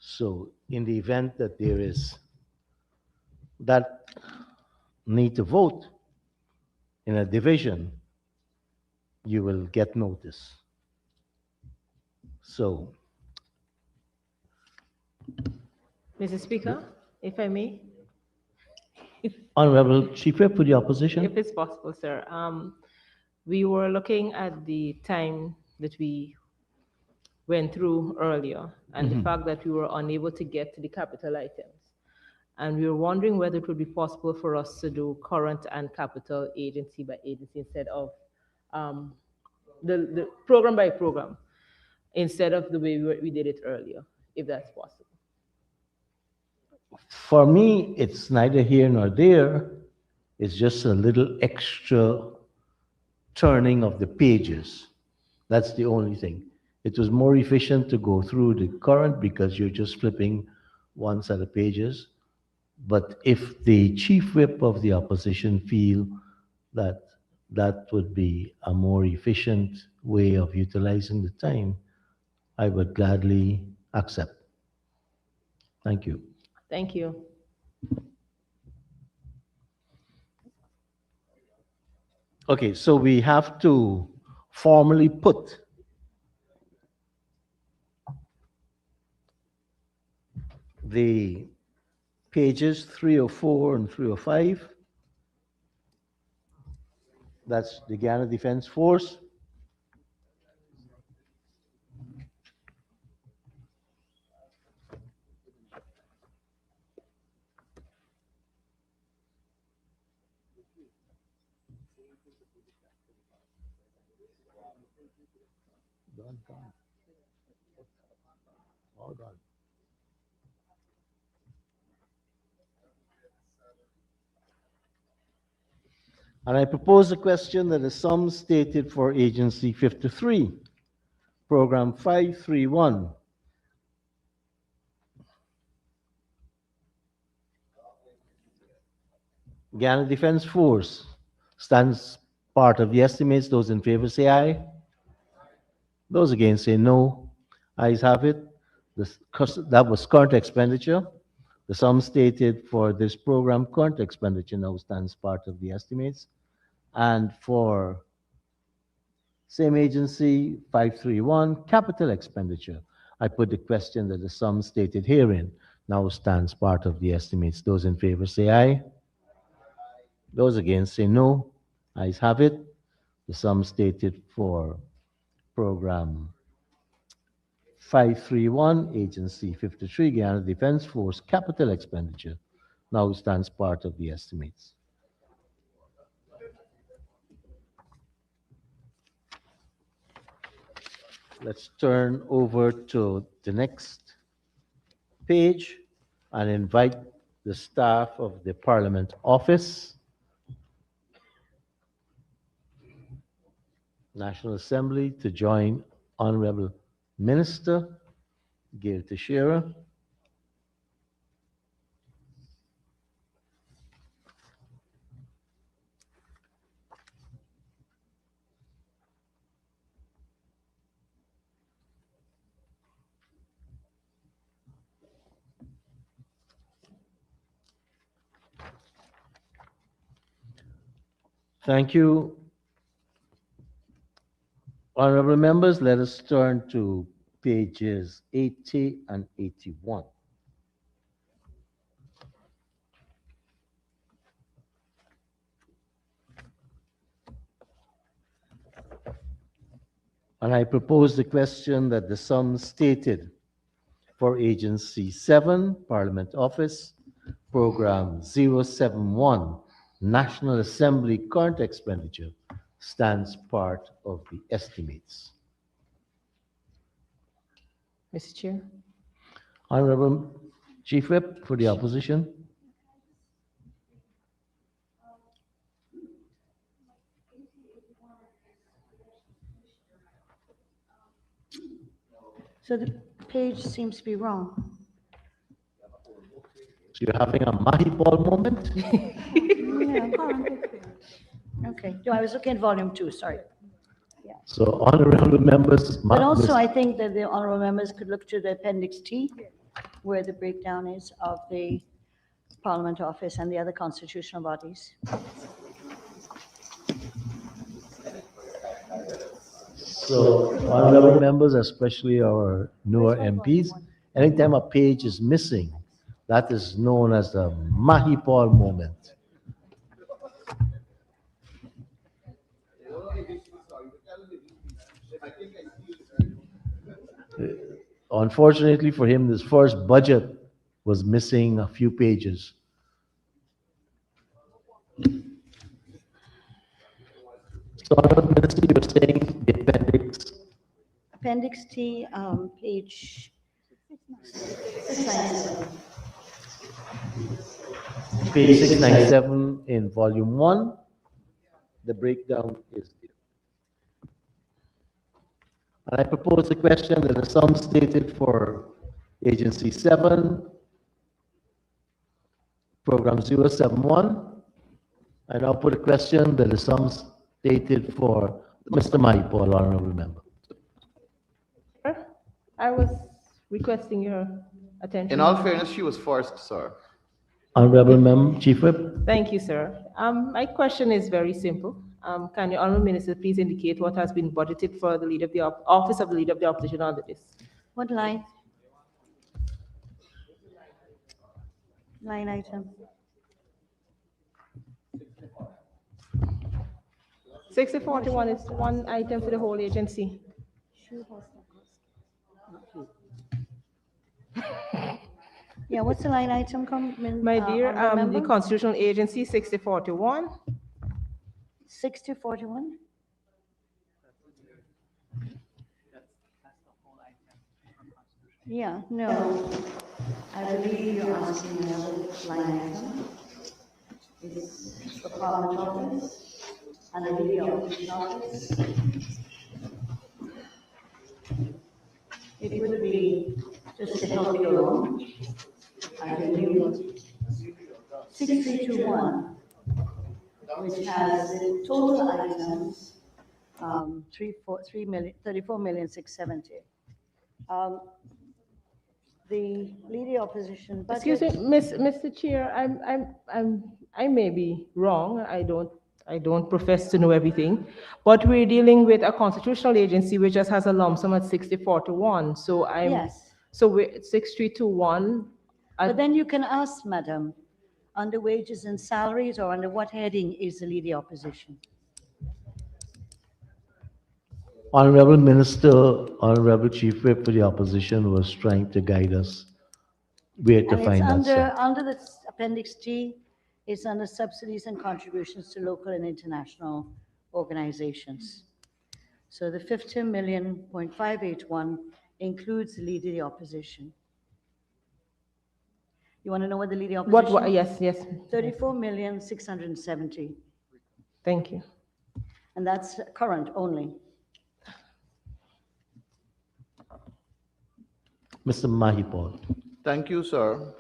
So in the event that there is that need to vote in a division, you will get notice. So, Mr. Speaker, if I may, Honorable Chief Whip for the opposition. if it's possible, sir. We were looking at the time that we went through earlier and the fact that we were unable to get to the capital items. And we were wondering whether it would be possible for us to do current and capital agency by agency instead of um, the program by program, instead of the way we did it earlier, if that's possible. For me, it's neither here nor there. It's just a little extra turning of the pages. That's the only thing. It was more efficient to go through the current because you're just flipping one set of pages. But if the chief whip of the opposition feel that that would be a more efficient way of utilizing the time, I would gladly accept. Thank you. Thank you. Okay, so we have to formally put the pages 304 and 305. That's the Ghana Defense Force. Gone. All gone. And I propose a question that the sum stated for Agency 53, Program 531, Ghana Defense Force, stands part of the estimates. Those in favor say aye. Those against say no. Ayes have it. That was current expenditure. The sum stated for this program, current expenditure, now stands part of the estimates. And for same agency, 531, capital expenditure, I put the question that the sum stated herein now stands part of the estimates. Those in favor say aye. Those against say no. Ayes have it. The sum stated for program 531, Agency 53, Ghana Defense Force, capital expenditure, now stands part of the estimates. Let's turn over to the next page and invite the staff of the Parliament Office, National Assembly, to join Honorable Minister Gail Teixeira. Thank you. Honorable members, let us turn to pages 80 and 81. And I propose the question that the sum stated for Agency 7, Parliament Office, Program 071, National Assembly current expenditure, stands part of the estimates. Mr. Chair. Honorable Chief Whip for the opposition. So the page seems to be wrong. So you're having a Mahipol moment? Yeah, go on. Okay, no, I was looking at volume 2, sorry. So honorable members. But also, I think that the honorable members could look to the Appendix T where the breakdown is of the Parliament Office and the other constitutional bodies. So, honorable members, especially our newer MPs, anytime a page is missing, that is known as the Mahipol moment. Unfortunately for him, this first budget was missing a few pages. So, Honorable Minister, you're saying the appendix, Appendix T, page 697. page 697 in volume 1, the breakdown is there. And I propose the question that the sum stated for Agency 7, Program 071. I now put a question that the sum stated for Mr. Mahipol, honorable member. I was requesting your attention. In all fairness, she was first, sir. Honorable Member, Chief Whip. Thank you, sir. My question is very simple. Can the honorable minister please indicate what has been budgeted for the leader of the office of the leader of the opposition under this? What line? Line item. 6041 is one item for the whole agency. Yeah, what's the line item? My dear, honorable the member? constitutional agency 6041. 6041? Yeah, no. I believe you're asking another line item. It's the Parliament Office and the Leader Opposition Office. It would be, just to help you along, I believe 6321, which has the total items, 34,670,000. The leader opposition budget. Excuse me, Mr. Chair, I may be wrong. I don't profess to know everything, but we're dealing with a constitutional agency which just has a lump sum at 6041. So Yes. so we're 6321. But then you can ask, madam, under wages and salaries or under what heading is the leader opposition? Honorable Minister, Honorable Chief Whip for the opposition was trying to guide us where to And it's find that. sir. under the Appendix T, it's under subsidies and contributions to local and international organizations. So the 15,581 includes the leader of the opposition. You want to know what the leader of opposition? What, yes. 34,670,000, Thank you. and that's current only. Mr. Mahipol. Thank you, sir.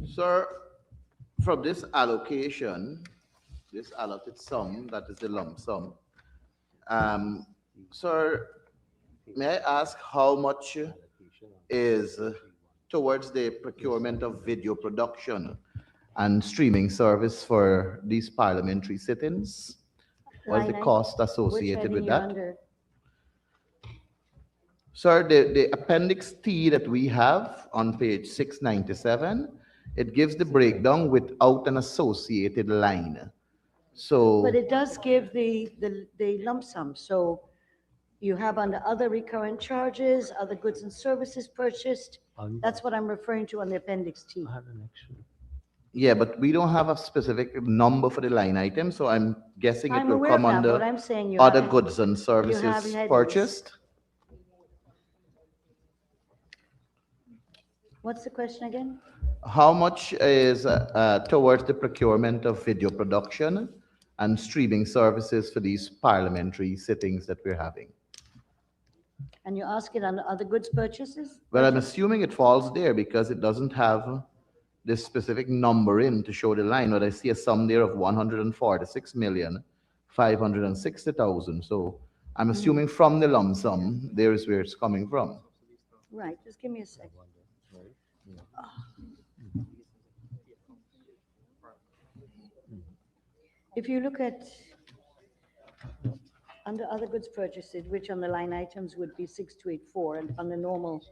Sir, from this allocation, this allotted sum, that is the lump sum, sir, may I ask how much is towards the procurement of video production and streaming service for these parliamentary sit-ins? What's the Line cost item. associated Which with heading that? you're under? Sir, the Appendix T that we have on page 697, it gives the breakdown without an associated line. So, But it does give the lump sum, so you have under other recurrent charges, other goods and services purchased. That's what I'm referring to on the Appendix T. yeah, but we don't have a specific number for the line item, so I'm guessing it I'm will aware come of that, but under I'm saying you other have- goods and services headings. purchased. What's the question again? How much is towards the procurement of video production and streaming services for these parliamentary sittings that we're having? And you ask it under other goods purchases? Well, I'm assuming it falls there because it doesn't have this specific number in to show the line, but I see a sum there of 146,560,000. So I'm assuming from the lump sum, there is where it's coming from. Right, just give me a second. If you look at, under other goods purchased, which on the line items would be 6284, and under normal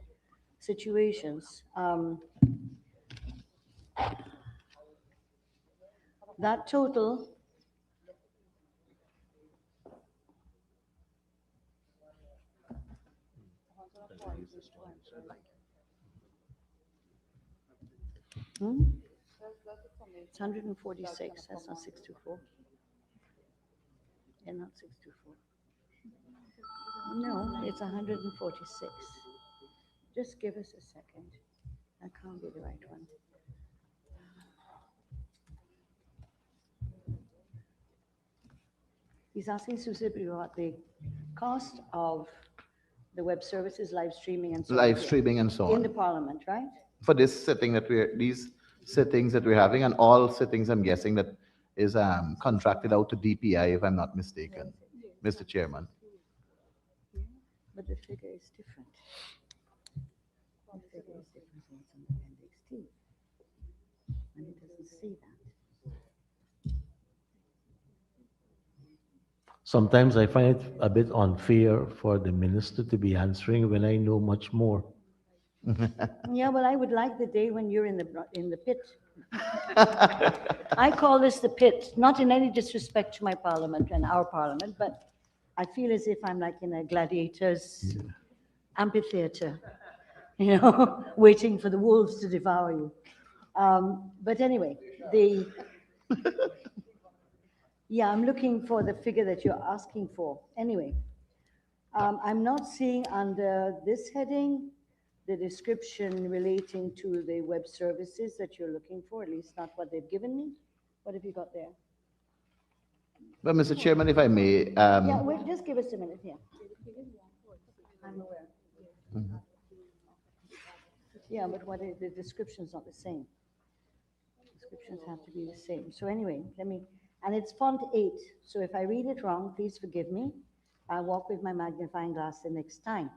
situations, that total, it's 146, that's not 624. Yeah, not 624. No, it's 146. Just give us a second. That can't be the right one. He's asking specifically about the cost of the web services, live streaming and so on. Live here, streaming and so in the on. parliament, right? For this sitting that these sittings that we're having, and all sittings, I'm guessing that is contracted out to DPI, if I'm not mistaken, Mr. Chairman. But the figure is different. The figure is different from what's on Appendix T. And it doesn't see that. Sometimes I find it a bit unfair for the minister to be answering when I know much more. Yeah, well, I would like the day when you're in the pit. I call this the pit, not in any disrespect to my parliament and our parliament, but I feel as if I'm like in a gladiator's amphitheater, waiting for the wolves to devour you. But anyway, yeah, I'm looking for the figure that you're asking for. Anyway, I'm not seeing under this heading the description relating to the web services that you're looking for, at least not what they've given me. What have you got there? But Mr. Chairman, if I may, Yeah, wait, just give us a minute here. I'm aware. Yeah, but the description's not the same. Descriptions have to be the same. So anyway, and it's font 8, so if I read it wrong, please forgive me. I'll walk with my magnifying glass the next time.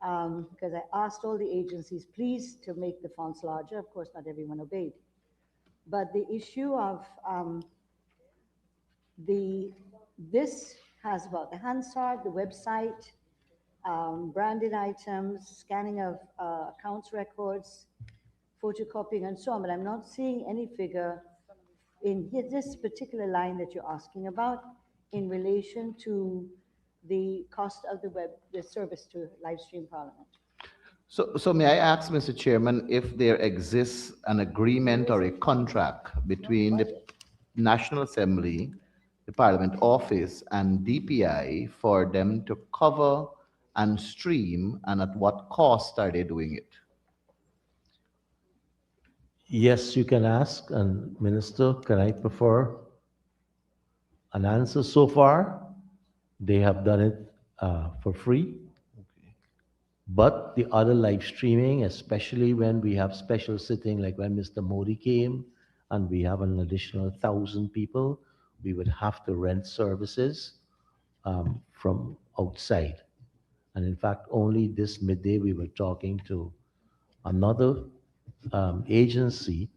Because I asked all the agencies, please, to make the fonts larger. Of course, not everyone obeyed. But the issue of this has about the Hansard, the website, branded items, scanning of accounts records, photocopying and so on, but I'm not seeing any figure in this particular line that you're asking about in relation to the cost of the service to live stream parliament. so may I ask, Mr. Chairman, if there exists an agreement or a contract between the National Assembly, the Parliament Office, and DPI for them to cover and stream, and at what cost are they doing it? Yes, you can ask, and Minister, can I prefer an answer so far? They have done it for free. But the other live streaming, especially when we have special sitting, like when Mr. Modi came and we have an additional 1,000 people, we would have to rent services from outside. And in fact, only this midday we were talking to another agency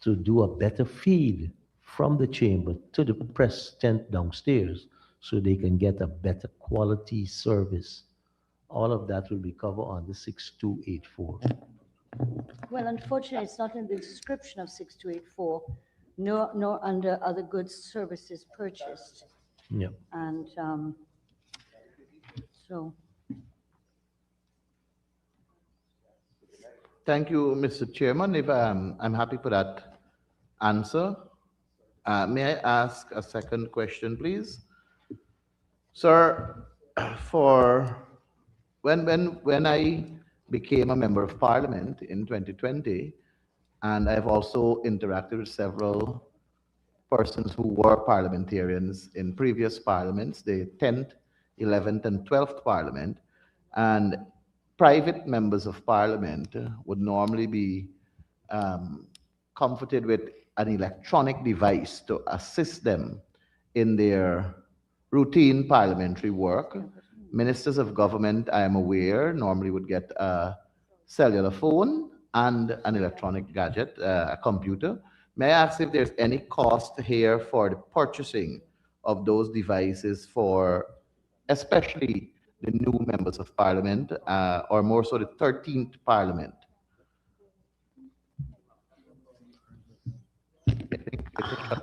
to do a better feed from the chamber to the press tent downstairs so they can get a better quality service. All of that will be covered on the 6284. Well, unfortunately, it's not in the description of 6284, nor under other goods services purchased. Yeah. And so, Thank you, Mr. Chairman. If I'm happy for that answer. May I ask a second question, please? Sir, for when I became a member of Parliament in 2020, and I've also interacted with several persons who were parliamentarians in previous parliaments, the 10th, 11th, and 12th Parliament, and private members of Parliament would normally be comforted with an electronic device to assist them in their routine parliamentary work. Ministers of government, I am aware, normally would get a cellular phone and an electronic gadget, a computer. May I ask if there's any cost here for the purchasing of those devices for especially the new members of parliament, or more so the 13th parliament?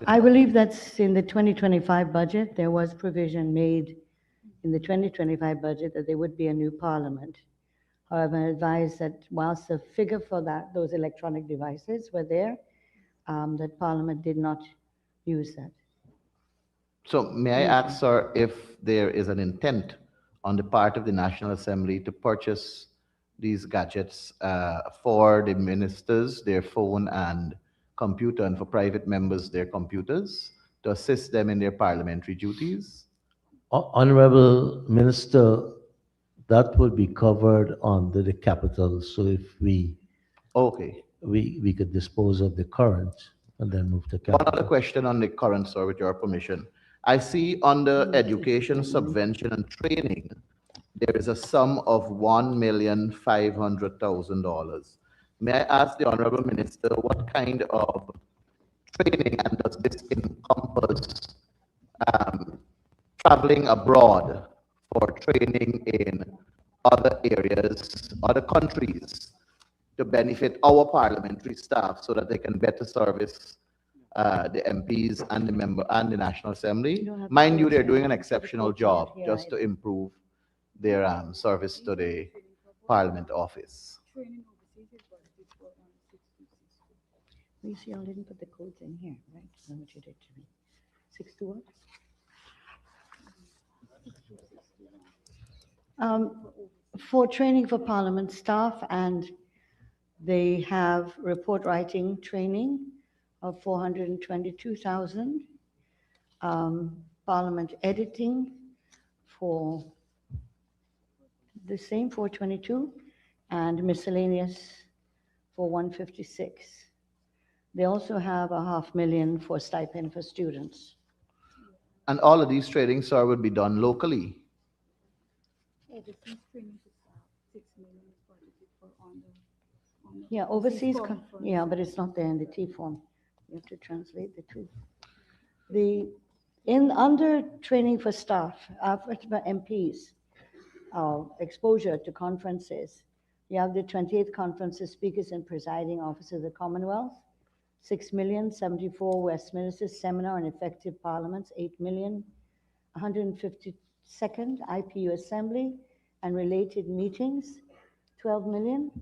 I believe that's in the 2025 budget. There was provision made in the 2025 budget that there would be a new parliament. However, I advise that whilst the figure for that, those electronic devices were there, that parliament did not use that. So may I ask, sir, if there is an intent on the part of the National Assembly to purchase these gadgets for the ministers, their phone and computer, and for private members, their computers, to assist them in their parliamentary duties? Honorable Minister, that would be covered under the capital. So if Okay. we could dispose of the current and then move to One other capital. question on the current, sir, with your permission. I see under education, subvention, and training, there is a sum of $1,500,000. May I ask the Honorable Minister what kind of training, and does this encompass traveling abroad for training in other areas, other countries, to benefit our parliamentary staff so that they can better service the MPs and the member and the National Assembly? don't have to Mind you, go they're to- doing an have to exceptional go to job it, just yeah. to improve their service to the Parliament office. You see, I didn't put the codes in here, right? That's what you did to me. 621? For training for parliament staff, and they have report writing training of 422,000. Parliament editing for the same 422, and miscellaneous for 156. They also have $500,000 for stipend for students. And all of these trainings, sir, would be done locally. Yeah, overseas, yeah, but it's not there in the T form. You have to translate the two. Under training for staff, for MPs, exposure to conferences, you have the 28th conferences, speakers and presiding officers of the Commonwealth, 6 million, 74 Westminster seminar on effective parliaments, 8 million, 152nd IPU assembly and related meetings, 12 million,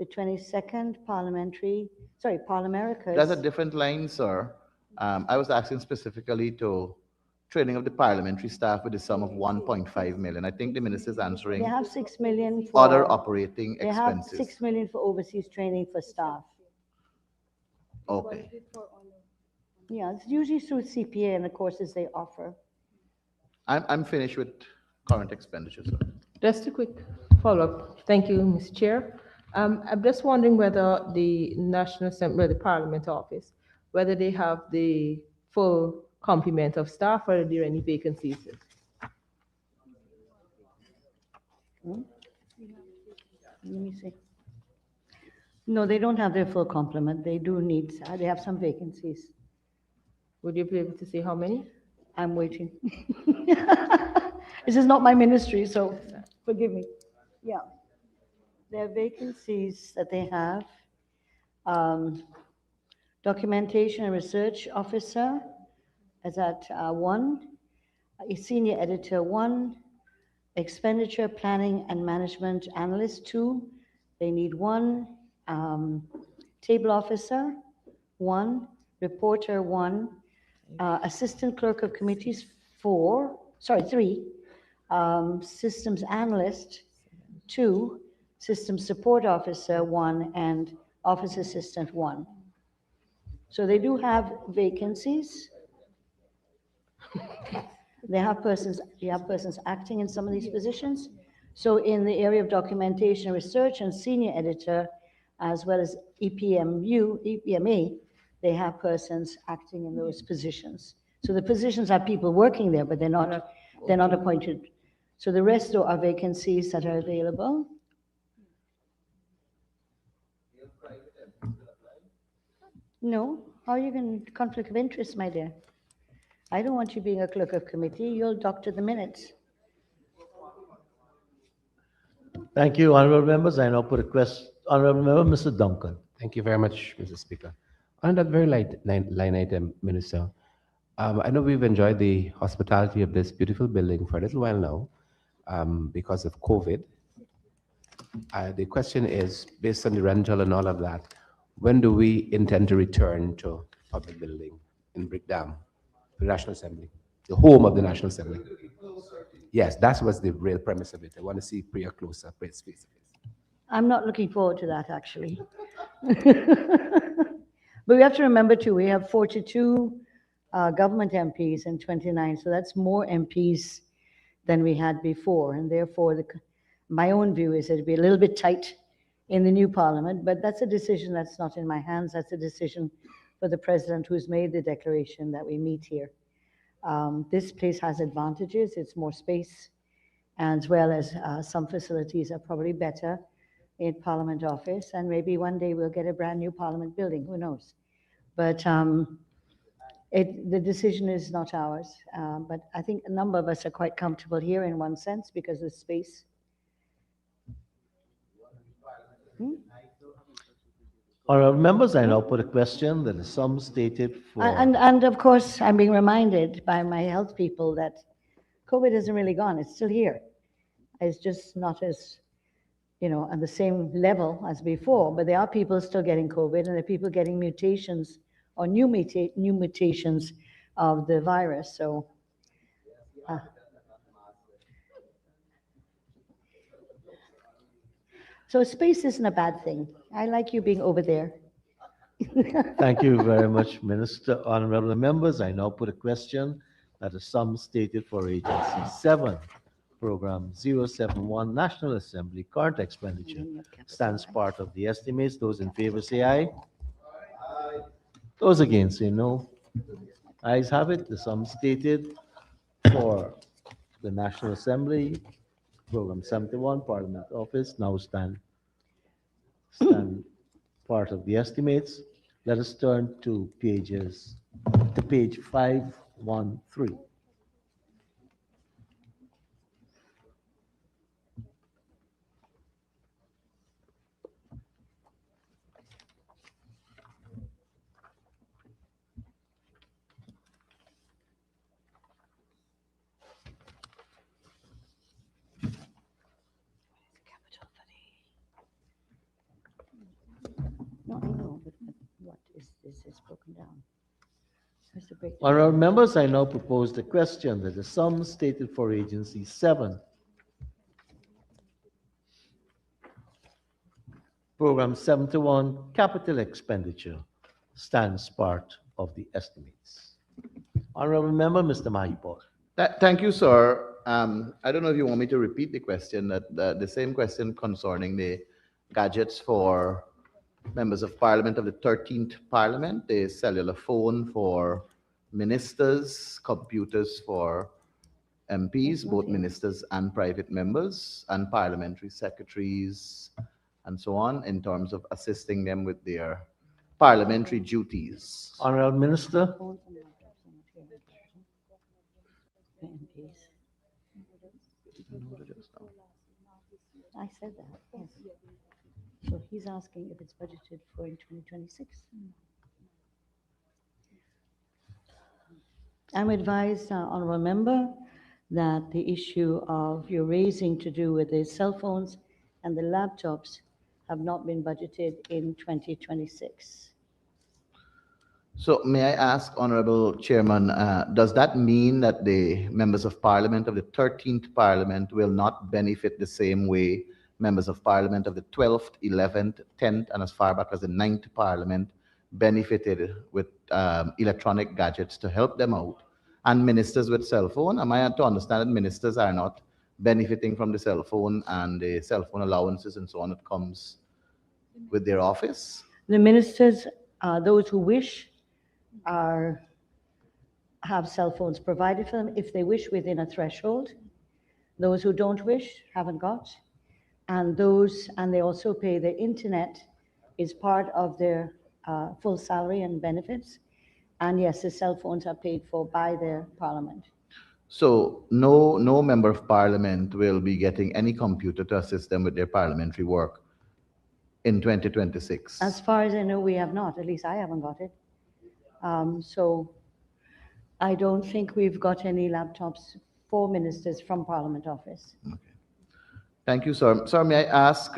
the 22nd Parliamericas. That's a different line, sir. I was asking specifically to training of the parliamentary staff with a sum of 1.5 million. I think the minister is answering They have 6 million for. other operating They have expenses. 6 million for overseas training for staff. Okay. Yeah, it's usually through CPA and the courses they offer. I'm finished with current expenditure, sir. Just a quick follow-up. Thank you, Mr. Chair. I'm just wondering whether the National Assembly, the Parliament Office, whether they have the full complement of staff or are there any vacancies? Let me see. No, they don't have their full complement. They do need, they have some vacancies. Would you be able to say how many? I'm waiting. This is not my ministry, so forgive me. Yeah. There are vacancies that they have. Documentation and research officer is at 1, a senior editor 1, expenditure planning and management analyst 2, they need 1, table officer 1, reporter 1, assistant clerk of committees 3, systems analyst 2, system support officer 1, and office assistant 1. So they do have vacancies. They have persons acting in some of these positions. So in the area of documentation research and senior editor, as well as EPMA, they have persons acting in those positions. So the positions are people working there, but they're not appointed So the rest though are vacancies that are available. No, how are you going to conflict of interest, my dear? I don't want you being a clerk of committee. You'll doctor the minutes. Thank you, honorable members. I now put a question, honorable member, Mr. Duncan. Thank you very much, Mr. Speaker. On that very line item, Minister, I know we've enjoyed the hospitality of this beautiful building for a little while now because of COVID. The question is, based on the rental and all of that, when do we intend to return to public building in Brickdam, the National Assembly, the home of the National Assembly? Yes, that was the real premise of it. I want to see Priya closer, face to face. I'm not looking forward to that, actually. But we have to remember, too, we have 42 government MPs and 29, so that's more MPs than we had before. And therefore, my own view is it'd be a little bit tight in the new parliament, but that's a decision that's not in my hands. That's a decision for the president who's made the declaration that we meet here. This place has advantages. It's more space, as well as some facilities are probably better in Parliament office, and maybe one day we'll get a brand new Parliament building, who knows? But the decision is not ours, but I think a number of us are quite comfortable here in one sense because of space. Honorable members, I now put a question that is some stated for. And of course, I'm being reminded by my health people that COVID isn't really gone, it's still here. It's just not as, on the same level as before, but there are people still getting COVID, and there are people getting mutations or new mutations of the virus. So space isn't a bad thing. I like you being over there. Thank you very much, Minister. Honorable members, I now put a question that is some stated for Agency 7, Program 071, National Assembly, current expenditure stands part of the estimates. Those in favor say aye. Those against say no. Ayes have it. The sum stated for the National Assembly, Program 71, Parliament Office, now stand part of the estimates. Let us turn to page 513. No, I know, but what is this is broken down? Where's the breakdown? Honorable members, I now propose the question that the sum stated for Agency 7, Program 71, capital expenditure, stands part of the estimates. Honorable member, Mr. Mahipur. Thank you, sir. I don't know if you want me to repeat the question, the same question concerning the gadgets for members of Parliament of the 13th Parliament, the cellular phone for ministers, computers for MPs, both ministers and private members, and parliamentary secretaries, and so on, in terms of assisting them with their parliamentary duties. Honorable Minister. Phones and laptops are not here. The MPs. I said that, yes. So he's asking if it's budgeted for in 2026. I'm advised, Honourable Member, that the issue of your raising to do with the cell phones and the laptops have not been budgeted in 2026. So may I ask, Honorable Chairman, does that mean that the members of Parliament of the 13th Parliament will not benefit the same way members of Parliament of the 12th, 11th, 10th, and as far back as the 9th Parliament benefited with electronic gadgets to help them out, and ministers with cell phone? Am I to understand that ministers are not benefiting from the cell phone and the cell phone allowances and so on that comes with their office? The ministers, those who wish, have cell phones provided for them if they wish within a threshold. Those who don't wish haven't got. And they also pay their internet is part of their full salary and benefits. And yes, the cell phones are paid for by their parliament. So no member of parliament will be getting any computer to assist them with their parliamentary work in 2026. As far as I know, we have not, at least I haven't got it. So I don't think we've got any laptops for ministers from Parliament office. Thank you, sir. Sir, may I ask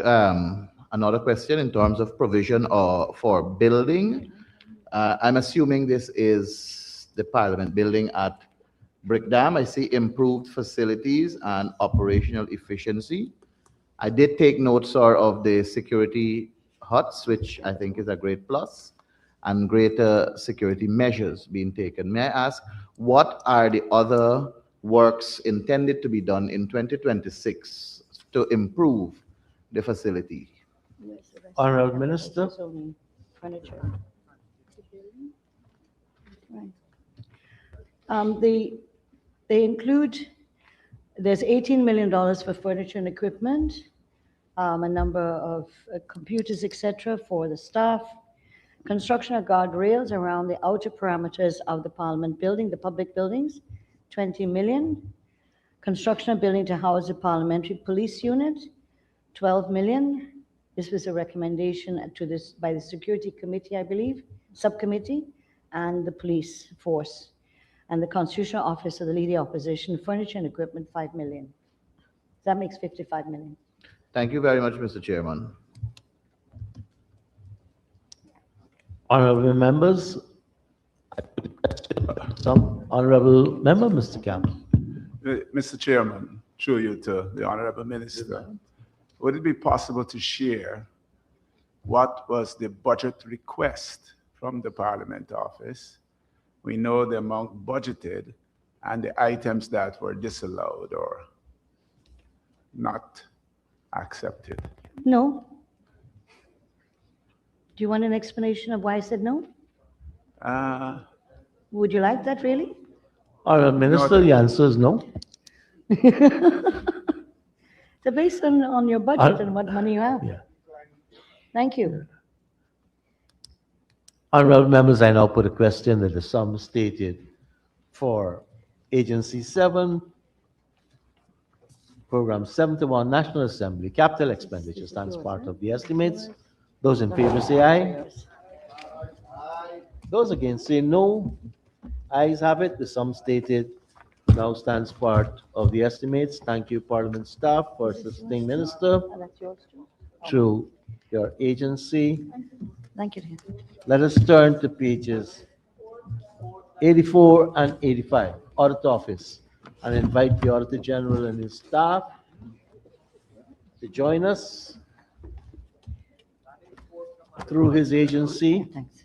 another question in terms of provision for building? I'm assuming this is the Parliament building at Brickdam. I see improved facilities and operational efficiency. I did take note, sir, of the security huts, which I think is a great plus, and greater security measures being taken. May I ask, what are the other works intended to be done in 2026 to improve the facility? Honorable Minister. Only furniture. Right. They include, there's $18 million for furniture and equipment, a number of computers, etc., for the staff, construction of guardrails around the outer parameters of the Parliament building, the public buildings, 20 million. Construction of building to house the parliamentary police unit, 12 million. This was a recommendation to this by the Security Committee, I believe, subcommittee, and the police force. And the Constitutional Office of the Leader Opposition, furniture and equipment, 5 million. That makes 55 million. Thank you very much, Mr. Chairman. Honorable members, some honorable member, Mr. Campbell. Mr. Chairman, through you to the Honorable Minister, would it be possible to share what was the budget request from the Parliament office? We know the amount budgeted and the items that were disallowed or not accepted. No. Do you want an explanation of why I said no? Would you like that, really? Honorable Minister, the answer is no. So based on your budget and what money you have. Yeah. Thank you. Honorable members, I now put a question that the sum stated for Agency 7, Program 71, National Assembly, capital expenditure stands part of the estimates. Those in favor say aye. Those against say no. Ayes have it. The sum stated now stands part of the estimates. Thank you, Parliament staff, for assisting Minister Oh, that's yours too. through your agency. Thank you. Let us turn to pages 84 and 85, Audit Office, and invite the Auditor General and his staff to join us through his agency. Thanks.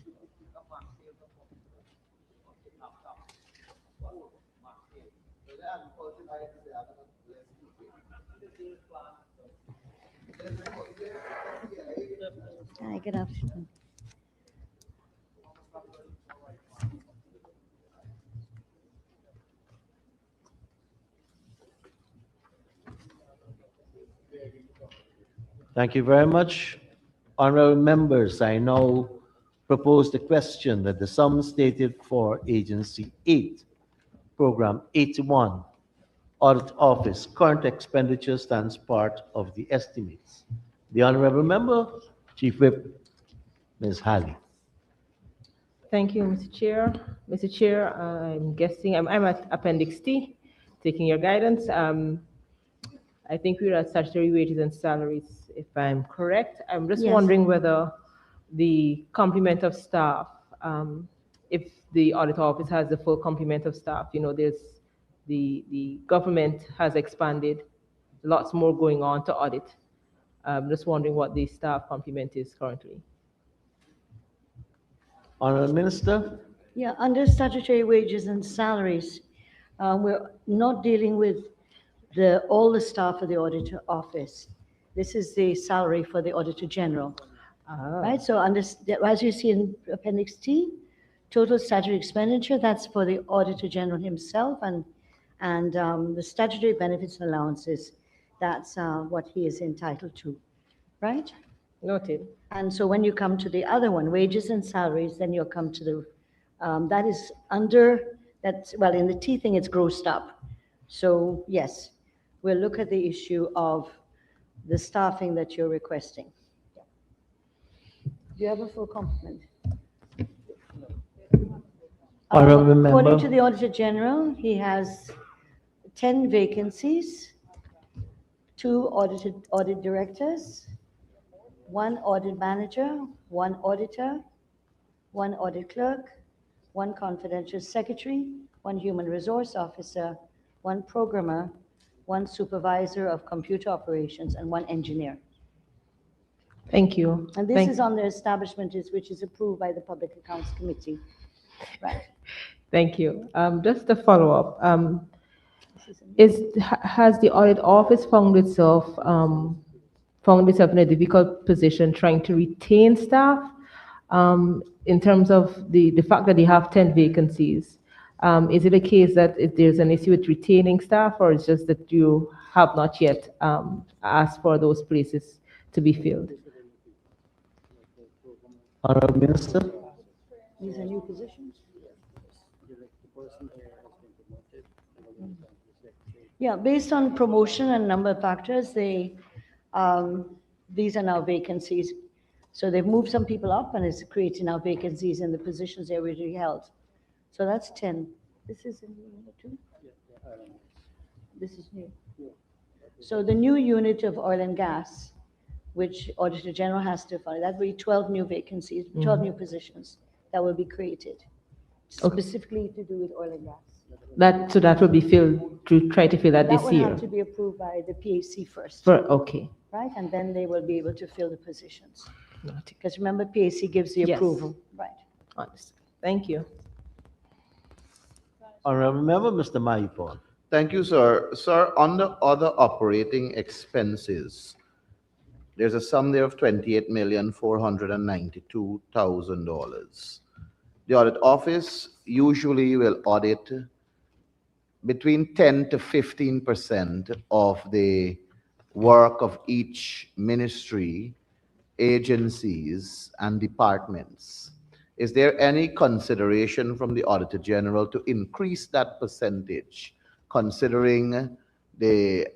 Hi, good afternoon. Thank you very much. Honorable members, I now propose the question that the sum stated for Agency 8, Program 81, Audit Office, current expenditure stands part of the estimates. The Honorable Member, Chief Whip, Ms. Halley. Thank you, Mr. Chair. Mr. Chair, I'm guessing, I'm at Appendix T, taking your guidance. I think we're at statutory wages and salaries, if I'm correct. I'm just Yes. wondering whether the complement of staff, if the audit office has the full complement of staff, there's the government has expanded, lots more going on to audit. Just wondering what the staff complement is currently. Honorable Minister. Yeah, under statutory wages and salaries, we're not dealing with all the staff of the auditor office. This is the salary for the Auditor General, right? So as you see in Appendix T, total statutory expenditure, that's for the Auditor General himself and And the statutory benefits and allowances, that's what he is entitled to, right? Noted. And so when you come to the other one, wages and salaries, then you'll come to the, that is under, that's, well, in the T thing, it's grossed up. So yes, we'll look at the issue of the staffing that you're requesting. Do you have a full complement? Honorable According to member, the Auditor General, he has 10 vacancies, 2 audit directors, 1 audit manager, 1 auditor, 1 audit clerk, 1 confidential secretary, 1 human resource officer, 1 programmer, 1 supervisor of computer operations, and 1 engineer. Thank you. And this is on the establishment which is approved by the Public Accounts Committee. Right. Thank you. Just a follow-up. This is Has the audit office found itself in a difficult position trying to retain staff in terms of the fact that they have 10 vacancies? Is it a case that if there's an issue with retaining staff, or it's just that you have not yet asked for those places to be filled? Honorable Minister. These are new positions? Yeah, based on promotion and number of factors, these are now vacancies. So they've moved some people up and it's creating now vacancies in the positions they originally held. So that's 10. This is in number 2? This is new. So the new unit of oil and gas, which Auditor General has to follow, that will be 12 new vacancies, 12 new positions that will be created, specifically to do with oil and gas. So that will be filled, to try to fill that That this will year? have to be approved by the PAC first, Okay. right? And then they will be able to fill the positions. Noted. Because remember, PAC gives the Yes. approval, right? Understood. Thank you. Honorable member, Mr. Mayupon. Thank you, sir. Sir, on the other operating expenses, there's a sum there of $28,492,000. The audit office usually will audit between 10 to 15% of the work of each ministry, agencies, and departments. Is there any consideration from the Auditor General to increase that percentage, considering the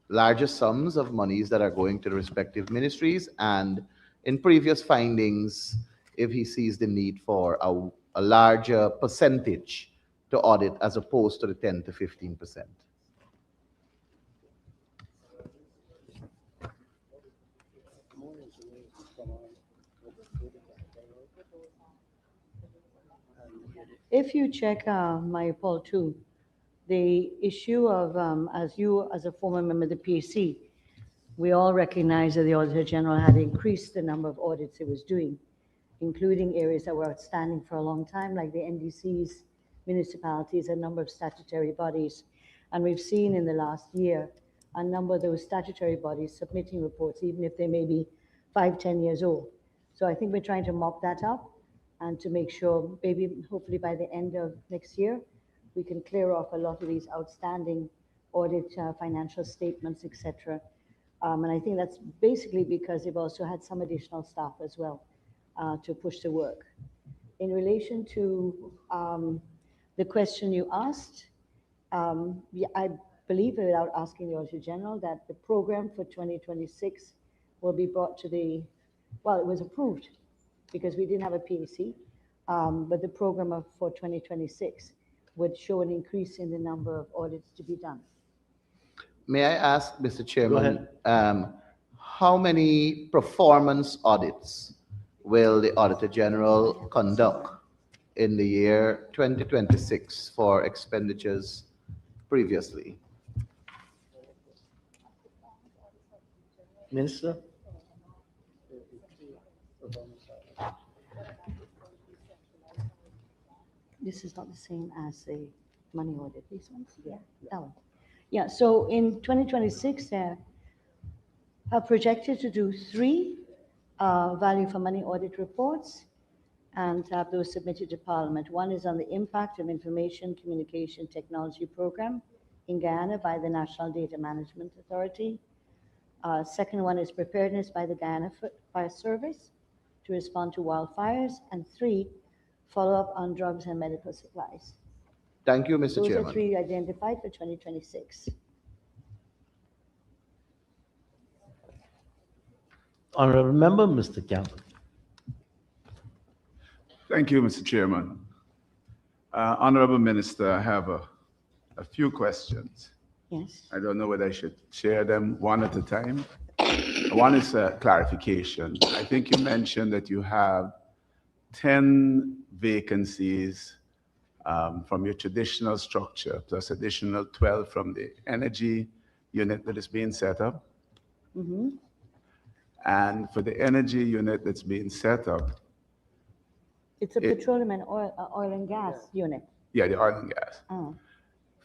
larger sums of monies that are going to the respective ministries, and in previous findings, if he sees the need for a larger percentage to audit as opposed to the 10 to 15%? If you check my poll too, the issue of, as a former member of the PAC, we all recognize that the Auditor General had increased the number of audits it was doing, including areas that were outstanding for a long time, like the NDCs, municipalities, a number of statutory bodies. And we've seen in the last year a number of those statutory bodies submitting reports, even if they may be 5, 10 years old. So I think we're trying to mop that up and to make sure, maybe hopefully by the end of next year, we can clear off a lot of these outstanding audit financial statements, etc. And I think that's basically because they've also had some additional staff as well to push the work. In relation to the question you asked, yeah, I believe, without asking the Auditor General, that the program for 2026 will be brought to the, well, it was approved because we didn't have a PAC, but the program for 2026 would show an increase in the number of audits to be done. May I ask, Mr. Chairman, ahead. how many performance audits will the Auditor General conduct in the year 2026 for expenditures previously? Minister. This is not the same as the money audit, these ones? Yeah. That one. Yeah, so in 2026, they are projected to do 3 value for money audit reports and have those submitted to Parliament. One is on the impact of Information Communication Technology Program in Guyana by the National Data Management Authority. Second one is preparedness by the Guyana Fire Service to respond to wildfires. And three, follow-up on drugs and medical supplies. Thank you, Mr. Those are Chairman. three identified for 2026. Honorable Member, Mr. Campbell. Thank you, Mr. Chairman. Honorable Minister, I have a few questions. Yes. I don't know whether I should share them one at a time. One is a clarification. I think you mentioned that you have 10 vacancies from your traditional structure, plus additional 12 from the energy unit that is being set up. Mm-hmm. And for the energy unit that's being set up, It's a petroleum and oil and gas unit. yeah, the oil and gas. Oh.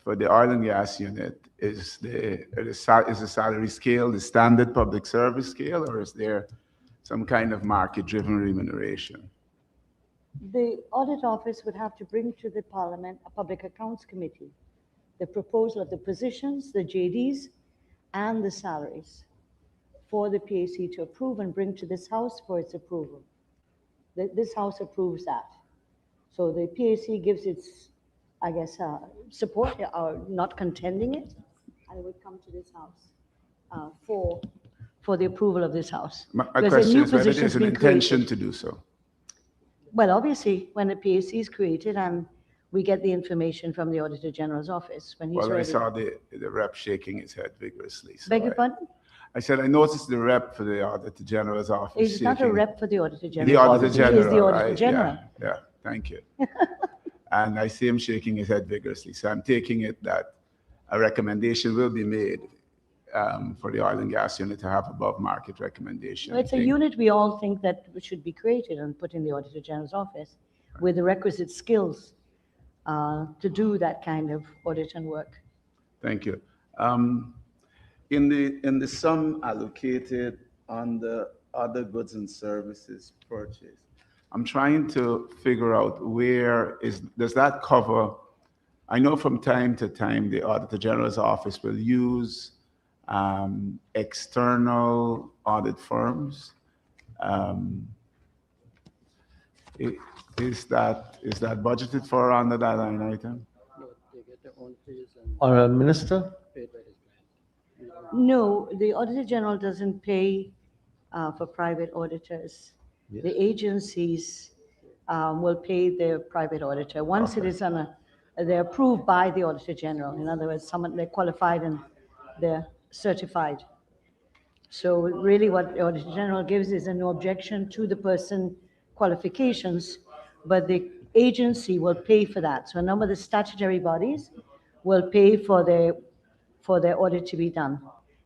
For the oil and gas unit, is the salary scale the standard public service scale, or is there some kind of market-driven remuneration? The audit office would have to bring to the Parliament, a Public Accounts Committee, the proposal of the positions, the JDs, and the salaries for the PAC to approve and bring to this House for its approval. This House approves that. So the PAC gives its, I guess, support or not contending it, and it would come to this House for the approval of this House. My There's a question new is whether position there's an being intention created. to do so. Well, obviously, when the PAC is created and we get the information from the Auditor General's office, when he's Well, I ready. saw the rep shaking his head vigorously. So Beg your pardon? I said, I noticed the rep for the Auditor General's office He's not a shaking. rep for the Auditor General. The Auditor General, He is the Auditor right? General. Yeah, thank you. And I see him shaking his head vigorously. So I'm taking it that a recommendation will be made for the oil and gas unit to have above market recommendation. Well, it's a unit we all think that should be created and put in the Auditor General's office with the requisite skills to do that kind of audit and work. Thank you. In the sum allocated on the other goods and services purchase, I'm trying to figure out does that cover? I know from time to time the Auditor General's office will use external audit firms. Is that budgeted for under that line item? Honorable Minister. No, the Auditor General doesn't pay for private auditors. Yes. The agencies will pay their private auditor. Once it is they're approved by the Auditor General. In other words, they're qualified and they're certified. So really what the Auditor General gives is a no objection to the person qualifications, but the agency will pay for that. So a number of the statutory bodies will pay for their audit to be done.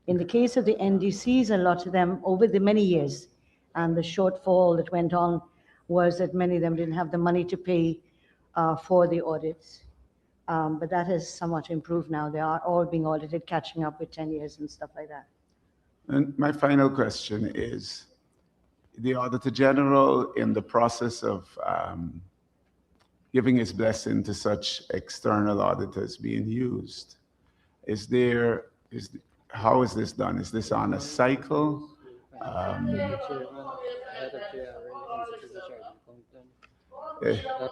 In the case of the NDCs, a lot of them over the many years, and the shortfall that went on was that many of them didn't have the money to pay for the audits. But that has somewhat improved now. They are all being audited, catching up with 10 years and stuff like that. And my final question is, the Auditor General, in the process of giving his blessing to such external auditors being used, how is this done? Is this on a cycle?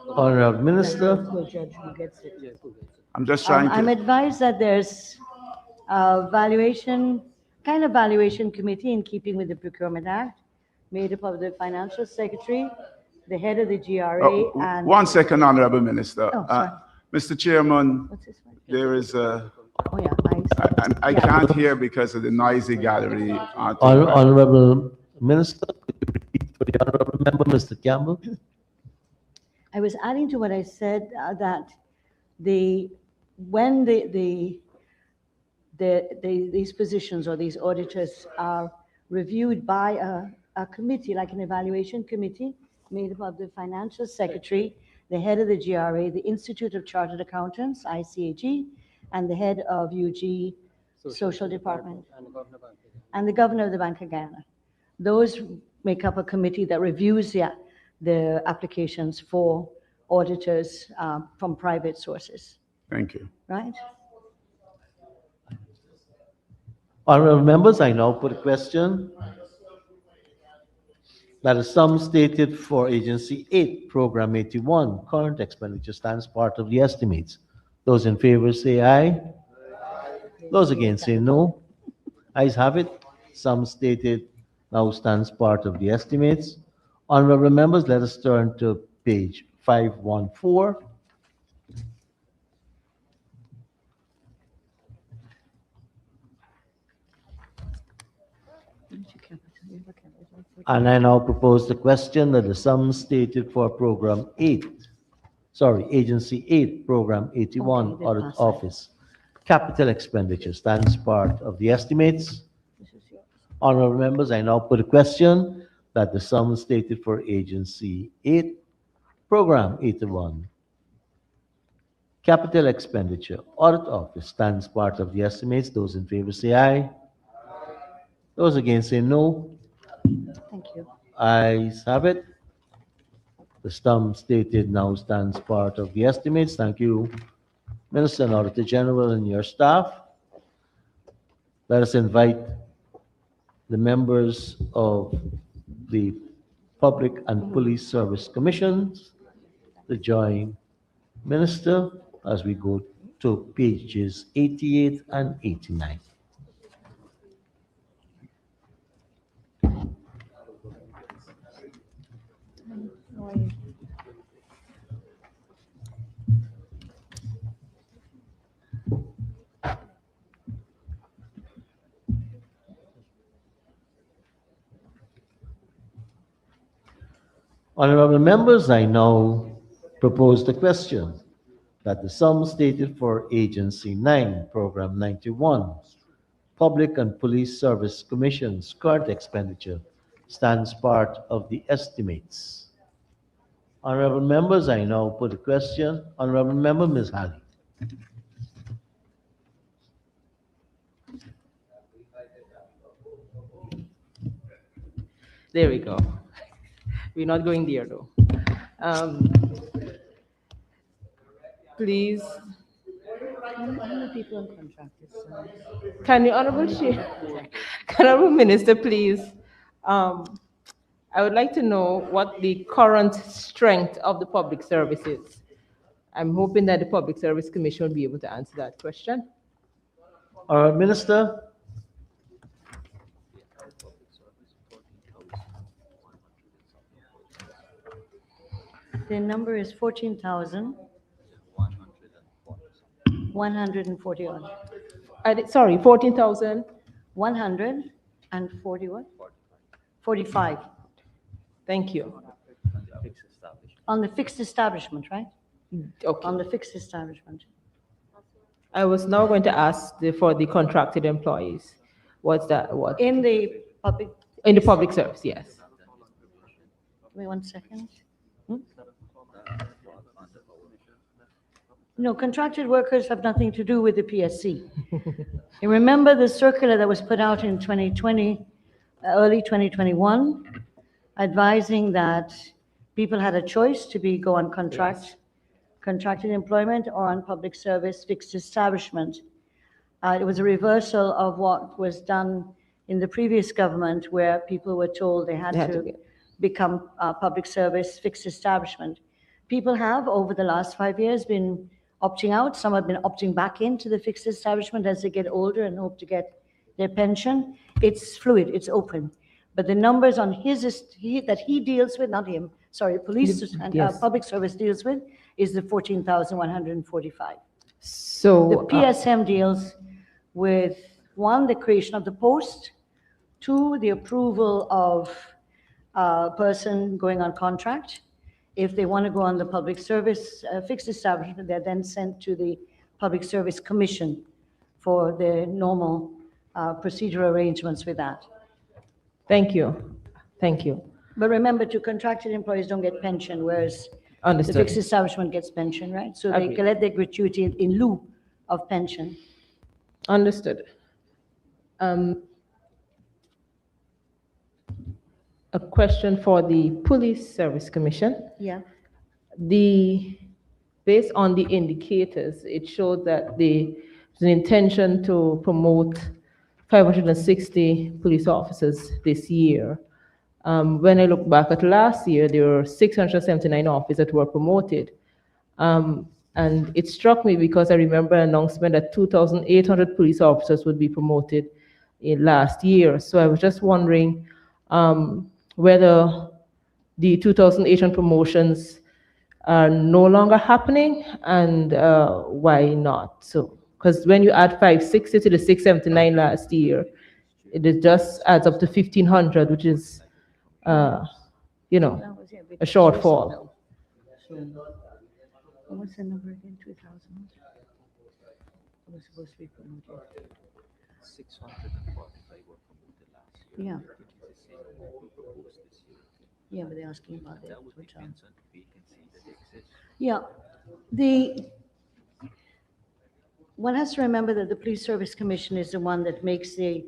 Honorable Minister. The judge who gets it. I'm just trying I'm to, advised that there's a valuation committee in keeping with the Procurement Act, made up of the Financial Secretary, the head of the GRA, Oh, and... one second, Honorable Minister. Oh, sorry. Mr. Chairman, What's this one? there is a, Oh, yeah, I Yeah. can't hear because of the noisy gallery. Honorable Minister, could you repeat for the honorable member, Mr. Campbell? I was adding to what I said, that when these positions or these auditors are reviewed by a committee, like an evaluation committee, made up of the Financial Secretary, the head of the GRA, the Institute of Chartered Accountants, ICAG, and the head of UG Social Department, and the Governor of the Bank of Guyana. Those make up a committee that reviews the applications for auditors from private sources, Thank you. right? Honorable members, I now put a question that the sum stated for Agency 8, Program 81, current expenditure stands part of the estimates. Those in favor say aye. Those against say no. Ayes have it. Sum stated now stands part of the estimates. Honorable members, let us turn to page 514. And I now propose the question that the sum stated for Program 8, Agency 8, Program 81, Okay, then Audit pass it. Office, capital expenditure stands part of the estimates. This is yours. Honorable members, I now put a question that the sum stated for Agency 8, Program 81, capital expenditure, Audit Office stands part of the estimates. Those in favor say aye. Those against say no. Thank you. Ayes have it. The sum stated now stands part of the estimates. Thank you, Minister and Auditor General and your staff. Let us invite the members of the Public and Police Service Commissions to join Minister as we go to pages 88 and 89. How are you? Honorable members, I now propose the question that the sum stated for Agency 9, Program 91, Public and Police Service Commission's current expenditure stands part of the estimates. Honorable members, I now put a question. Honorable Member Ms. Halley. There we go. We're not going there though. Please, How many people on contract is? can the Honorable Chair, Honorable Minister, please, I would like to know what the current strength of the public service is. I'm hoping that the Public Service Commission will be able to answer that question. Minister. The number is 14,140. Sorry, 14,000. 140 what? 45. Thank you. On the fixed establishment, right? Okay. On the fixed establishment. I was now going to ask for the contracted employees. What's that? What? In the public, In the public service, yes. give me 1 second. No, contracted workers have nothing to do with the PSC. You remember the circular that was put out in 2020, early 2021, advising that people had a choice to go on contracted employment or on public service fixed establishment. It was a reversal of what was done in the previous government where people were told they had to become public service fixed establishment. People have, over the last 5 years, been opting out. Some have been opting back into the fixed establishment as they get older and hope to get their pension. It's fluid, it's open. But the numbers on that he deals with, not him, sorry, police and Yes. public service deals with, is the 14,145. So The PSM deals with, one, the creation of the post, two, the approval of a person going on contract. If they want to go on the public service fixed establishment, they're then sent to the Public Service Commission for the normal procedural arrangements with that. thank you. Thank you. But remember, two contracted employees don't get pension, whereas the Understood. fixed establishment gets pension, right? So they Agreed. collect their gratuity in lieu of pension. Understood. a question for the Police Service Commission. Yeah, Based on the indicators, it showed that there's an intention to promote 560 police officers this year. When I look back at last year, there were 679 officers that were promoted. And it struck me because I remember an announcement that 2,800 police officers would be promoted in last year. So I was just wondering whether the 2,800 promotions are no longer happening and why not? So, because when you add 560 to the 679 last year, it just adds up to 1,500, which is, you know, that was it. a shortfall. What's the number again? 2,000? It was supposed to be promoted. 645 were promoted last year. Yeah, It is the same amount we proposed this year. yeah, but they're asking about the That would hotel. depend on the vacancy that exists. Yeah, one has to remember that the Police Service Commission is the one that makes the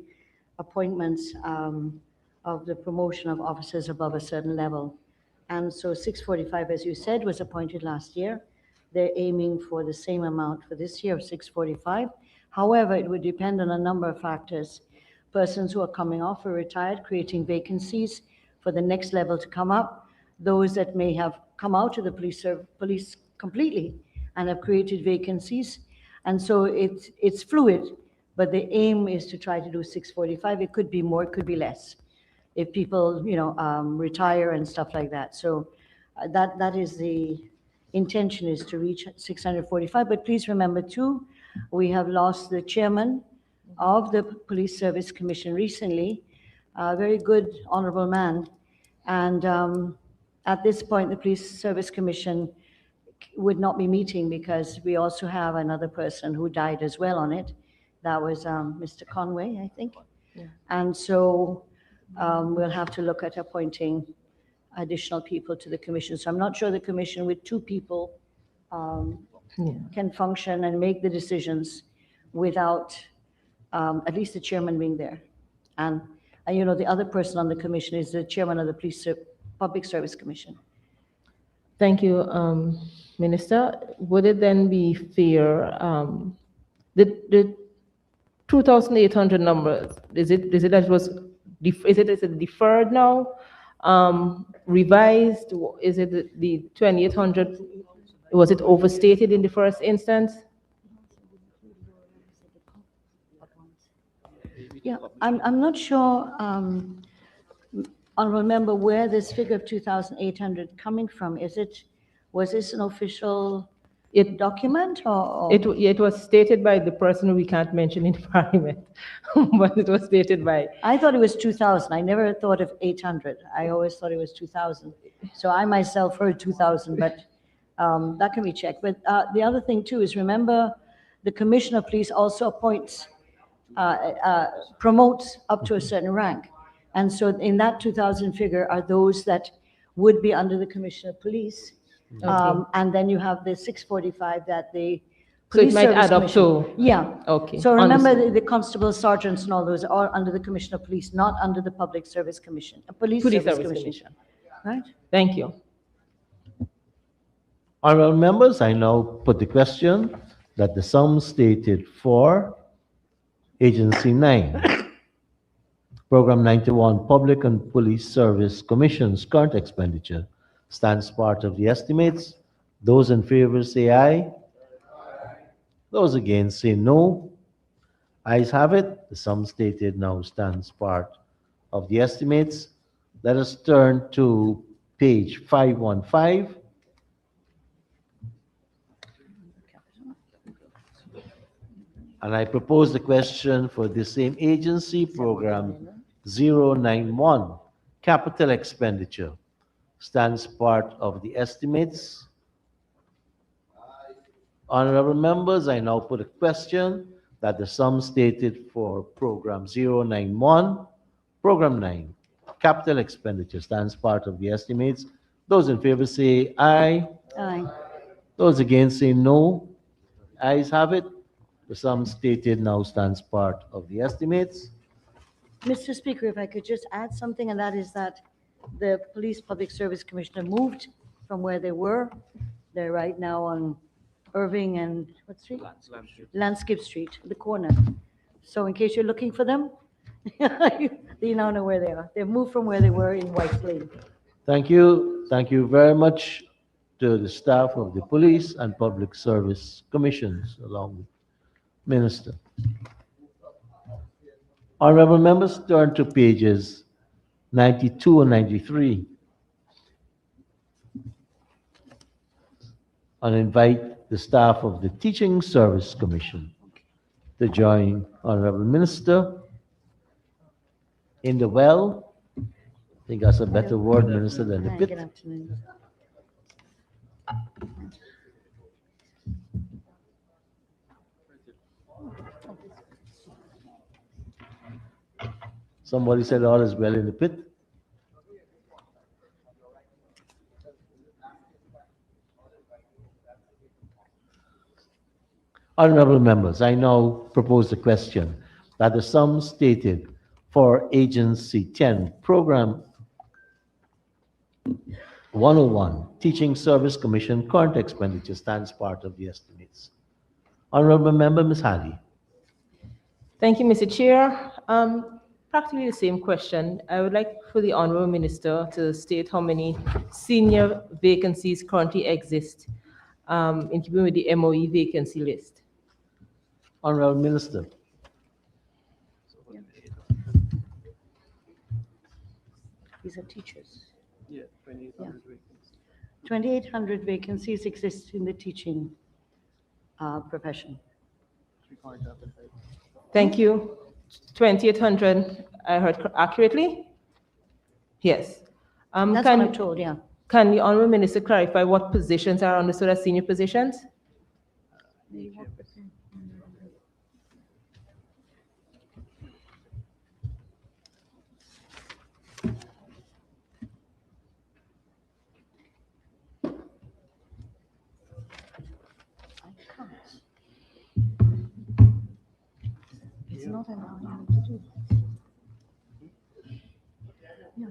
appointments of the promotion of officers above a certain level. And so 645, as you said, was appointed last year. They're aiming for the same amount for this year of 645. However, it would depend on a number of factors. Persons who are coming off or retired, creating vacancies for the next level to come up, those that may have come out of the police completely and have created vacancies. And so it's fluid, but the aim is to try to do 645. It could be more, it could be less, if people, retire and stuff like that. So that is the intention, is to reach 645. But please remember too, we have lost the chairman of the Police Service Commission recently, a very good, honorable man. And at this point, the Police Service Commission would not be meeting because we also have another person who died as well on it. That was Mr. Conway, I think. And so we'll have to look at appointing additional people to the commission. So I'm not sure the commission with two people can function and make the decisions without at least the chairman being there. And the other person on the commission is the chairman of the Public Service Commission. Thank you, Minister. Would it then be fair, the 2,800 numbers, is it deferred now? Revised? Is it the 2,800? Was it overstated in the first instance? Yeah, I'm not sure, honorable member, where this figure of 2,800 coming from. Was this an official document or? It was stated by the person who we can't mention in Parliament, but it was stated by. I thought it was 2,000. I never thought of 800. I always thought it was 2,000. So I myself heard 2,000, but that can be checked. But the other thing too is, remember, the Commissioner of Police also appoints, promotes up to a certain rank. And so in that 2,000 figure are those that would be under the Commissioner of Police. And then you have the 645 that the So it Police might Service add up Commission- to. Yeah. Okay. So remember, understood. the constables, sergeants, and all those are under the Commissioner of Police, not under the Public Service Commission, Police Police Service Service Commission. Commission. Right? Thank you. Honorable members, I now put the question that the sum stated for Agency 9, Program 91, Public and Police Service Commission's current expenditure stands part of the estimates. Those in favor say aye. Those against say no. Ayes have it. The sum stated now stands part of the estimates. Let us turn to page 515. And I propose the question for the same agency, Program 091, Capital Expenditure, stands part of the estimates. Honorable members, I now put a question that the sum stated for Program 091, Program 9, Capital Expenditure, stands part of the estimates. Those in favor say aye. Aye. Those against say no. Ayes have it. The sum stated now stands part of the estimates. Mr. Speaker, if I could just add something, and that is that the Police Public Service Commissioner moved from where they were. They're right now on Irving and, what street? Landscape Street, the corner. So in case you're looking for them, you now know where they are. They've moved from where they were in White Plain. Thank you. Thank you very much to the staff of the Police and Public Service Commissions, along with Minister. Honorable members, turn to pages 92 and 93 and invite the staff of the Teaching Service Commission to join Honorable Minister in the well. I think that's a better word, Minister, than the Hi, pit. good afternoon. Somebody said all is well in the pit. Honorable members, I now propose the question that the sum stated for Agency 10, Program 101, Teaching Service Commission current expenditure stands part of the estimates. Honorable Member, Ms. Hadi. Thank you, Mr. Chair. Practically the same question. I would like for the Honorable Minister to state how many senior vacancies currently exist in keeping with the MOE vacancy list. Honorable Minister. These are teachers. Yeah, 2,800 vacancies. 2,800 vacancies exist in the teaching profession. Thank you. 2,800, I heard accurately? Yes. That's what I'm told, yeah. Can the Honorable Minister clarify what positions are understood as senior positions? It's not allowing you to do that. Yeah.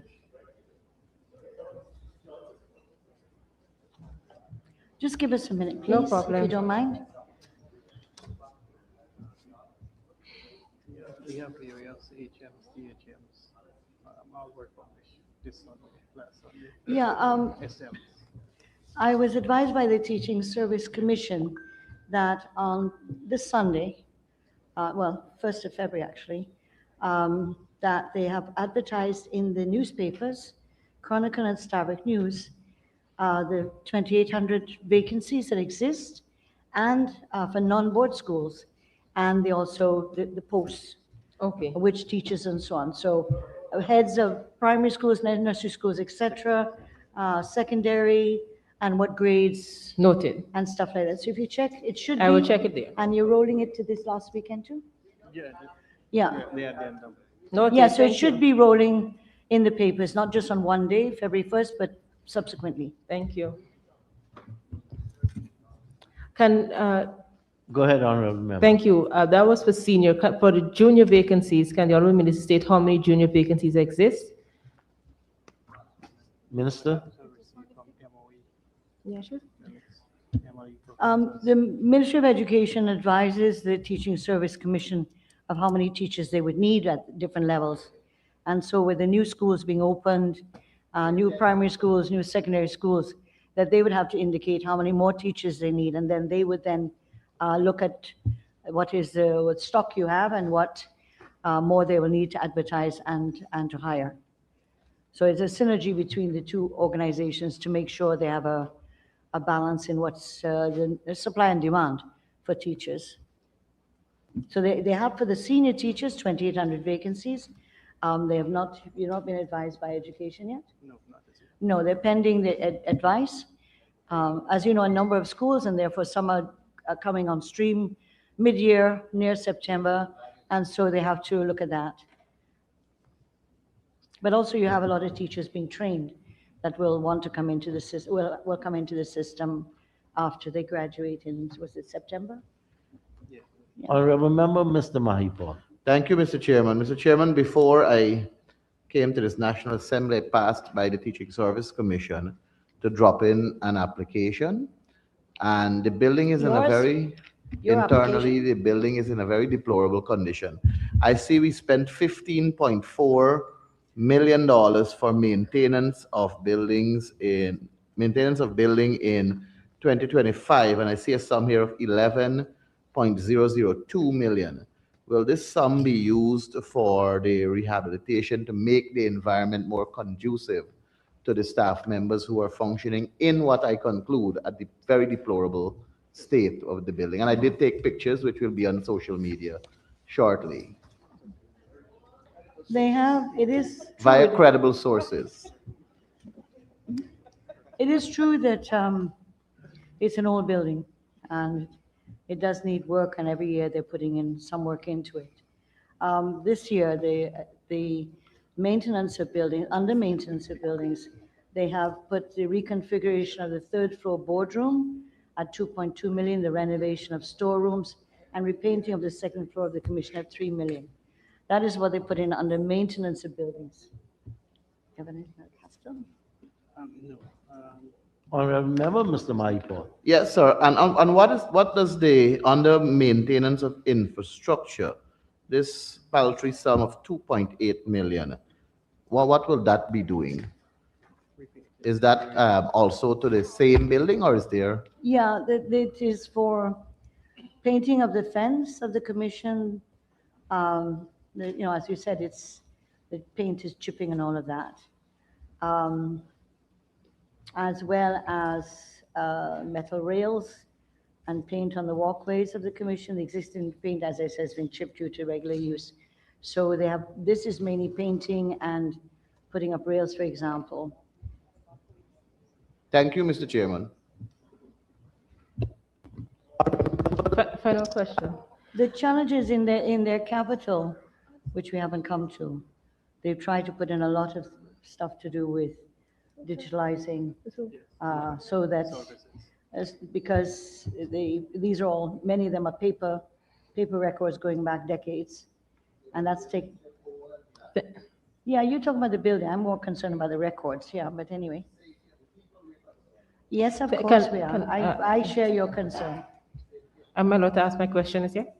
Just give us a minute, please, No if problem. you don't mind. We have POS, HMs, DHMs. I'll work on this Sunday, last Sunday. Yeah, SMs. I was advised by the Teaching Service Commission that on this Sunday, well, 1st of February actually, that they have advertised in the newspapers, Chronicle and Starbuck News, the 2,800 vacancies that exist, and for non-board schools, and they also, the posts, Okay. which teachers and so on. So heads of primary schools, nursery schools, etc., secondary, and what grades, Noted. and stuff like that. So if you check, it should be. I will check it there. And you're rolling it to this last weekend too? Yeah, Yeah. the addendum. Noted. Yeah, so it Thank should you. be rolling in the papers, not just on one day, February 1st, but subsequently. Thank you. Can, Go ahead, Honorable Member. thank you. That was for senior. For the junior vacancies, can the Honorable Minister state how many junior vacancies exist? Minister. Yeah, sure. The Ministry of Education advises the Teaching Service Commission of how many teachers they would need at different levels. And so with the new schools being opened, new primary schools, new secondary schools, that they would have to indicate how many more teachers they need. And then they would then look at what is what stock you have and what more they will need to advertise and to hire. So it's a synergy between the two organizations to make sure they have a balance in what's the supply and demand for teachers. So they have for the senior teachers, 2,800 vacancies. They have not, you've not been advised by education yet? No, not this year. No, they're pending the advice. As you know, a number of schools, and therefore some are coming on stream mid-year, near September, and so they have to look at that. But also you have a lot of teachers being trained that will want to come into the system, will come into the system after they graduate in, was it September? Honorable Member, Mr. Mahipur. Thank you, Mr. Chairman. Mr. Chairman, before I came to this National Assembly passed by the Teaching Service Commission to drop in an application. And the building is in a Yours? very, Your internally, application? the building is in a very deplorable condition. I see we spent $15.4 million for maintenance of building in 2025, and I see a sum here of 11.002 million. Will this sum be used for the rehabilitation to make the environment more conducive to the staff members who are functioning in what I conclude at the very deplorable state of the building? And I did take pictures, which will be on social media shortly, They have, it is via true, credible sources. it is true that it's an old building and it does need work, and every year they're putting in some work into it. This year, the maintenance of buildings, under maintenance of buildings, they have put the reconfiguration of the third floor boardroom at 2.2 million, the renovation of storerooms, and repainting of the second floor of the commission at 3 million. That is what they put in under maintenance of buildings. Have anything else, Pastor? No. Honorable Member, Mr. Maipo. Yes, sir. And what does the, under maintenance of infrastructure, this paltry sum of 2.8 million, what will that be doing? Is that also to the same building, or is there? Yeah, it is for painting of the fence of the commission. As you said, the paint is chipping and all of that. As well as metal rails and paint on the walkways of the commission. The existing paint, as I said, has been chipped due to regular use. So this is mainly painting and putting up rails, for example. Thank you, Mr. Chairman. Final question. The challenges in their capital, which we haven't come to, they've tried to put in a lot of stuff to do with digitalizing, so that, because these are all, many of them are paper records going back decades, and yeah, you're talking about the building. I'm more concerned about the records, yeah, but anyway. Yes, of course we are. I share your concern. Am I allowed to ask my question as yet?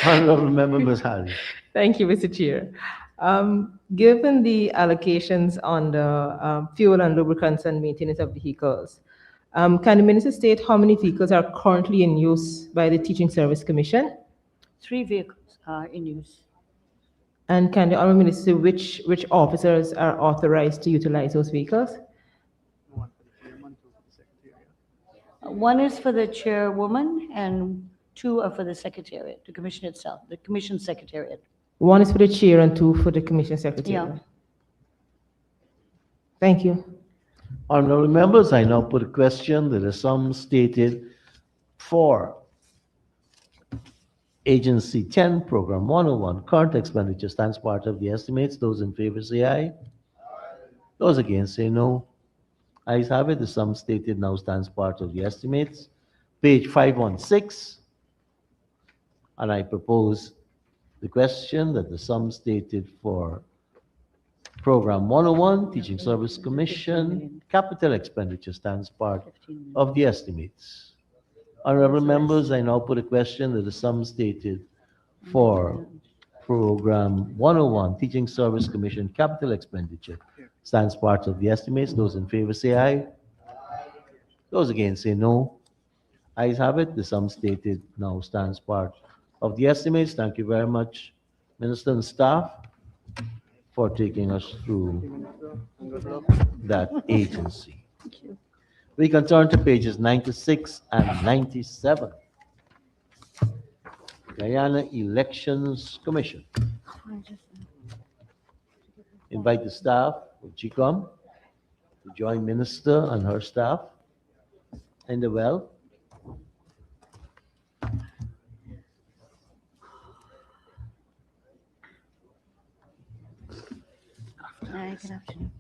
Honorable Member, Ms. Harris. Thank you, Mr. Chair. Given the allocations on the fuel and lubricants and maintenance of vehicles, can the minister state how many vehicles are currently in use by the Teaching Service Commission? 3 vehicles are in use. And can the honorable minister say which officers are authorized to utilize those vehicles? One for the chairman, two for the secretariat. One is for the chairwoman and 2 are for the secretariat, the commission itself, the commission secretariat. One is for the chair and 2 for the commission secretary. Yeah. Thank you. Honorable members, I now put a question that the sum stated for Agency 10, Program 101, current expenditure stands part of the estimates. Those in favor say aye. Those against say no. Ayes have it. The sum stated now stands part of the estimates. Page 516. And I propose the question that the sum stated for Program 101, Teaching Service Commission, capital expenditure stands part of the estimates. Honorable members, I now put a question that the sum stated for Program 101, Teaching Service Commission, capital expenditure stands part of the estimates. Those in favor say aye. Those against say no. Ayes have it. The sum stated now stands part of the estimates. Thank you very much, Minister and staff, for taking us through that agency. We can turn to pages 96 and 97. Guyana Elections Commission. Invite the staff of GCOM to join Minister and her staff in the well. Hi, good afternoon.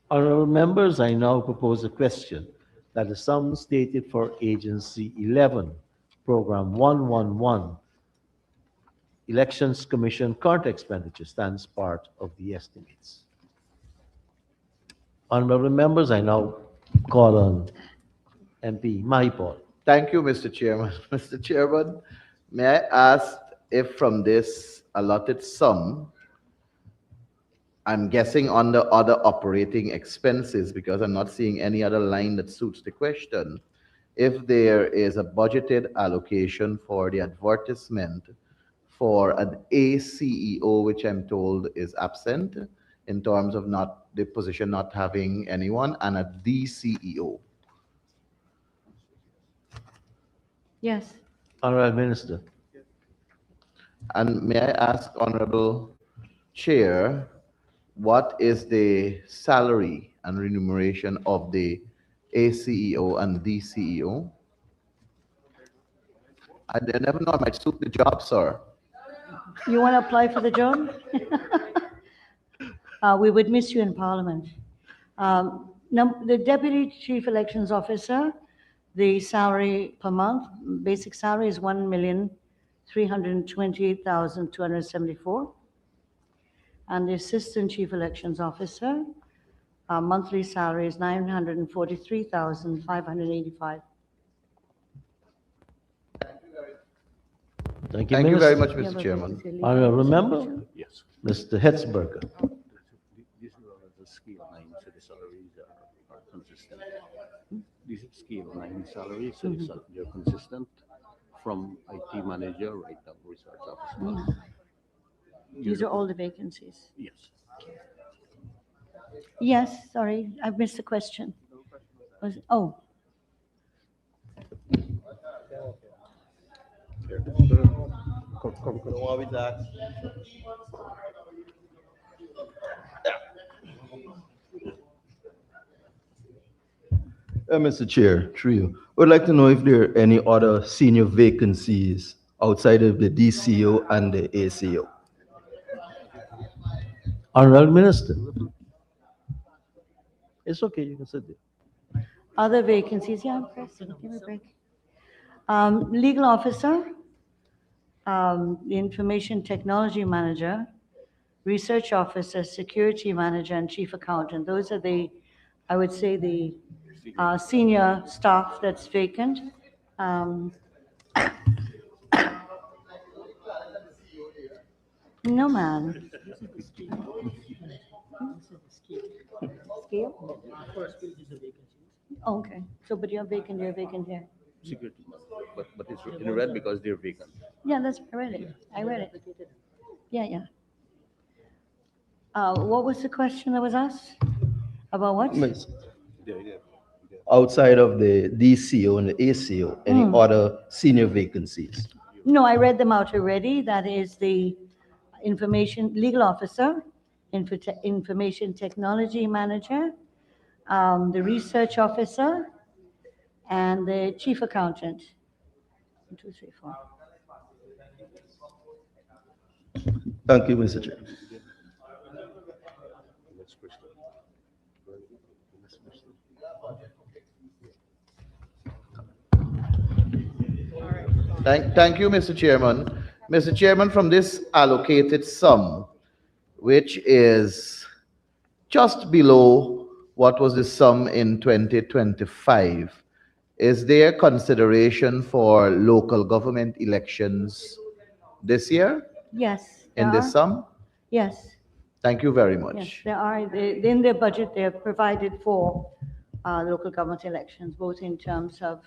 Honorable members, I now propose a question that the sum stated for Agency 11, Program 111, Elections Commission current expenditure stands part of the estimates. Honorable members, I now call on MP Mahipal. Thank you, Mr. Chairman. Mr. Chairman, may I ask if from this allotted sum, I'm guessing under other operating expenses, because I'm not seeing any other line that suits the question, if there is a budgeted allocation for the advertisement for an ACEO, which I'm told is absent in terms of not the position not having anyone, and a DCEO. Yes. Honorable Minister. And may I ask, Honorable Chair, what is the salary and remuneration of the ACEO and DCEO? I never know, I might suit the job, sir. You want to apply for the job? We would miss you in Parliament. The Deputy Chief Elections Officer, the salary per month, basic salary is 1,328,274. And the Assistant Chief Elections Officer, monthly salary is 943,585. Thank you, Thank you very Minister. much, Mr. Chairman. Honorable member, Yes. Mr. Hetzberger. This is the scale 9, so the salaries are consistent. This is scale 9 salaries, so they're consistent from IT manager right down to research officer. These are all the vacancies. Yes. Yes, sorry, I've missed the question. Oh, Mr. Chair, through you, I would like to know if there are any other senior vacancies outside of the DCO and the ACO. Honorable Minister. It's okay, you can sit there. other vacancies, yeah, President, give me a break. Legal officer, the information technology manager, research officer, security manager, and chief accountant. Those are the, I would say, the senior staff that's vacant. No, man. Scale? Okay, so but you're vacant here. Security, but it's in red because they're vacant. Yeah, I read it. Yeah. What was the question that was asked? About what? Miss, outside of the DCO and the ACO, any other senior vacancies? No, I read them out already. That is the legal officer, information technology manager, the research officer, and the chief accountant. 1, 2, 3, 4. Thank you, Mr. Chair. Thank you, Mr. Chairman. Mr. Chairman, from this allocated sum, which is just below what was the sum in 2025, is there consideration for local government elections this year Yes. in this sum? Yes. Thank you very Yes, much. there are. In their budget, they have provided for local government elections, both in terms of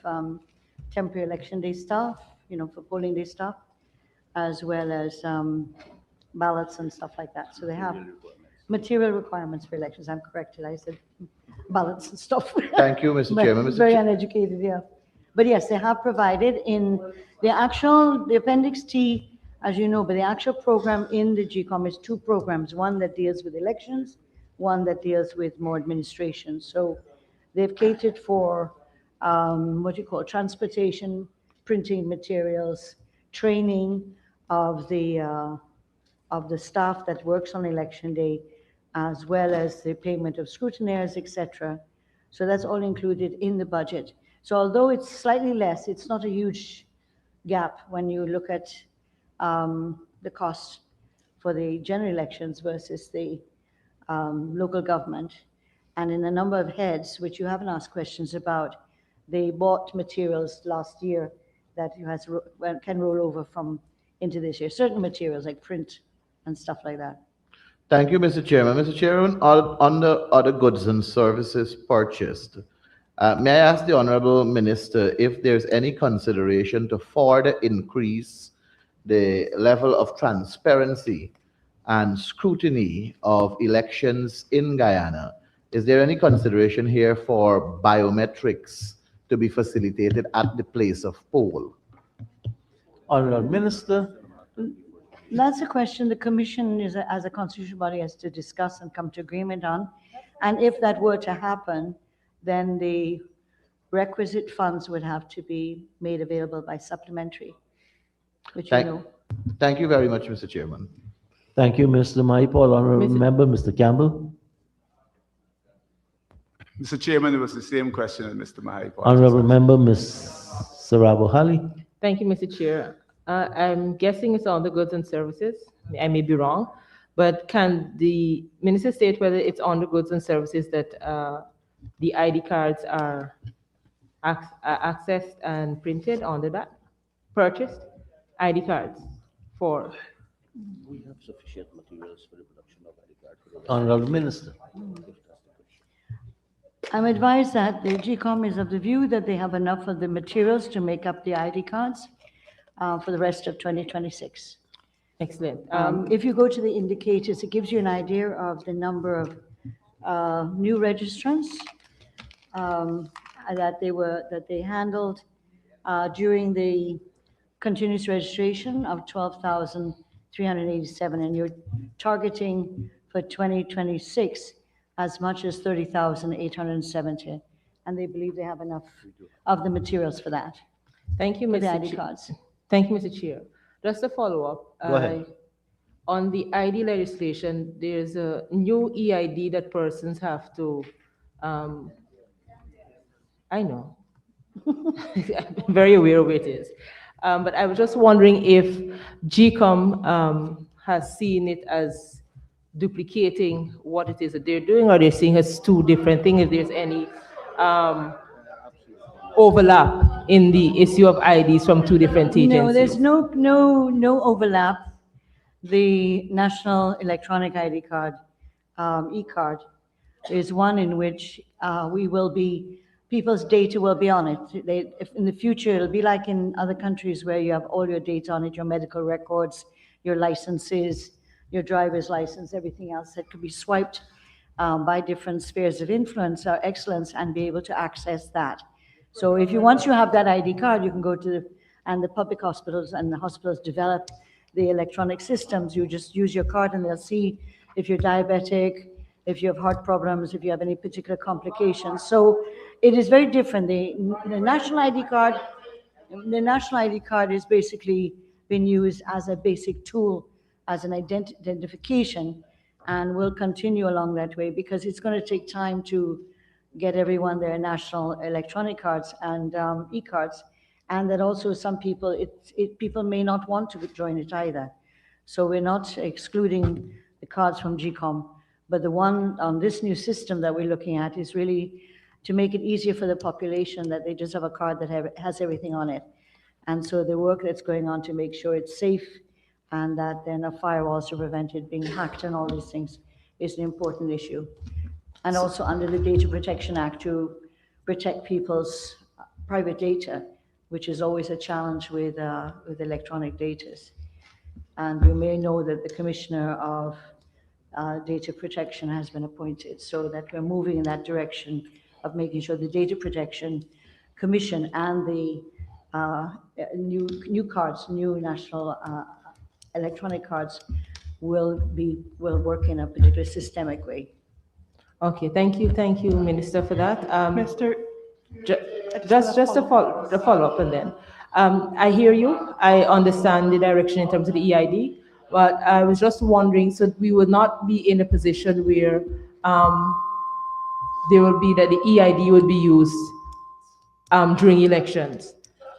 temporary election day staff, for polling day staff, as well as ballots and stuff like that. So they have material requirements for elections. I'm corrected. I said ballots and stuff. Thank you, Mr. But Chairman. Mr. very uneducated, yeah. But yes, they have provided in the Appendix T, as you know, but the actual program in the GCOM is 2 programs, one that deals with elections, one that deals with more administration. So they've catered for transportation, printing materials, training of the staff that works on election day, as well as the payment of scrutineers, etc. So that's all included in the budget. So although it's slightly less, it's not a huge gap when you look at the cost for the general elections versus the local government. And in a number of heads, which you haven't asked questions about, they bought materials last year that can roll over from into this year. Certain materials like print and stuff like that. Thank you, Mr. Chairman. Mr. Chairman, on the other goods and services purchased, may I ask the Honorable Minister if there's any consideration to further increase the level of transparency and scrutiny of elections in Guyana? Is there any consideration here for biometrics to be facilitated at the place of poll? Honorable Minister. That's a question the commission as a constitutional body has to discuss and come to agreement on. And if that were to happen, then the requisite funds would have to be made available by supplementary, which you know. Thank you very much, Mr. Chairman. Thank you, Mr. Maipol. Honorable Member, Mr. Campbell. Mr. Chairman, it was the same question as Mr. Mahaipal. Honorable Member, Ms. Sarabo Hali. Thank you, Mr. Chair. I'm guessing it's on the goods and services. I may be wrong, but can the minister state whether it's on the goods and services that the ID cards are accessed and printed under that? Purchased ID cards for? We have sufficient materials for the production of ID card. Honorable Minister. I'm advised that the GCOM is of the view that they have enough of the materials to make up the ID cards for the rest of 2026. Excellent. If you go to the indicators, it gives you an idea of the number of new registrants that they handled during the continuous registration of 12,387, and you're targeting for 2026 as much as 30,870, and they believe they have enough of the materials for that. Thank you, For the Mr. ID Chair. cards. Thank you, Mr. Chair. Just a follow-up. Go ahead. On the ID legislation, there's a new EID that persons have to, I know, I'm very aware of it is. But I was just wondering if GCOM has seen it as duplicating what it is that they're doing, or they're seeing as two different things, if there's any overlap in the issue of IDs from two different agencies. No, there's no overlap. The National Electronic ID Card, e-card, is one in which people's data will be on it. If in the future, it'll be like in other countries where you have all your data on it, your medical records, your licenses, your driver's license, everything else that could be swiped by different spheres of influence or excellence and be able to access that. So once you have that ID card, you can go to the public hospitals, and the hospitals develop the electronic systems. You just use your card and they'll see if you're diabetic, if you have heart problems, if you have any particular complications. So it is very different. The national ID card is basically been used as a basic tool, as an identification, and will continue along that way because it's going to take time to get everyone their national electronic cards and e-cards, and that also some people, people may not want to join it either. So we're not excluding the cards from GCOM, but the one on this new system that we're looking at is really to make it easier for the population that they just have a card that has everything on it. And so the work that's going on to make sure it's safe and that then a firewalls to prevent it being hacked and all these things is an important issue. And also under the Data Protection Act to protect people's private data, which is always a challenge with electronic data. And you may know that the Commissioner of Data Protection has been appointed, so that we're moving in that direction of making sure the Data Protection Commission and the new national electronic cards will work in a particular systemic way. Okay, thank you, Minister, for that. Mr. Just a follow-up and then. I hear you. I understand the direction in terms of the EID, But I was just wondering, so we will not be in a position where there will be that the EID would be used during elections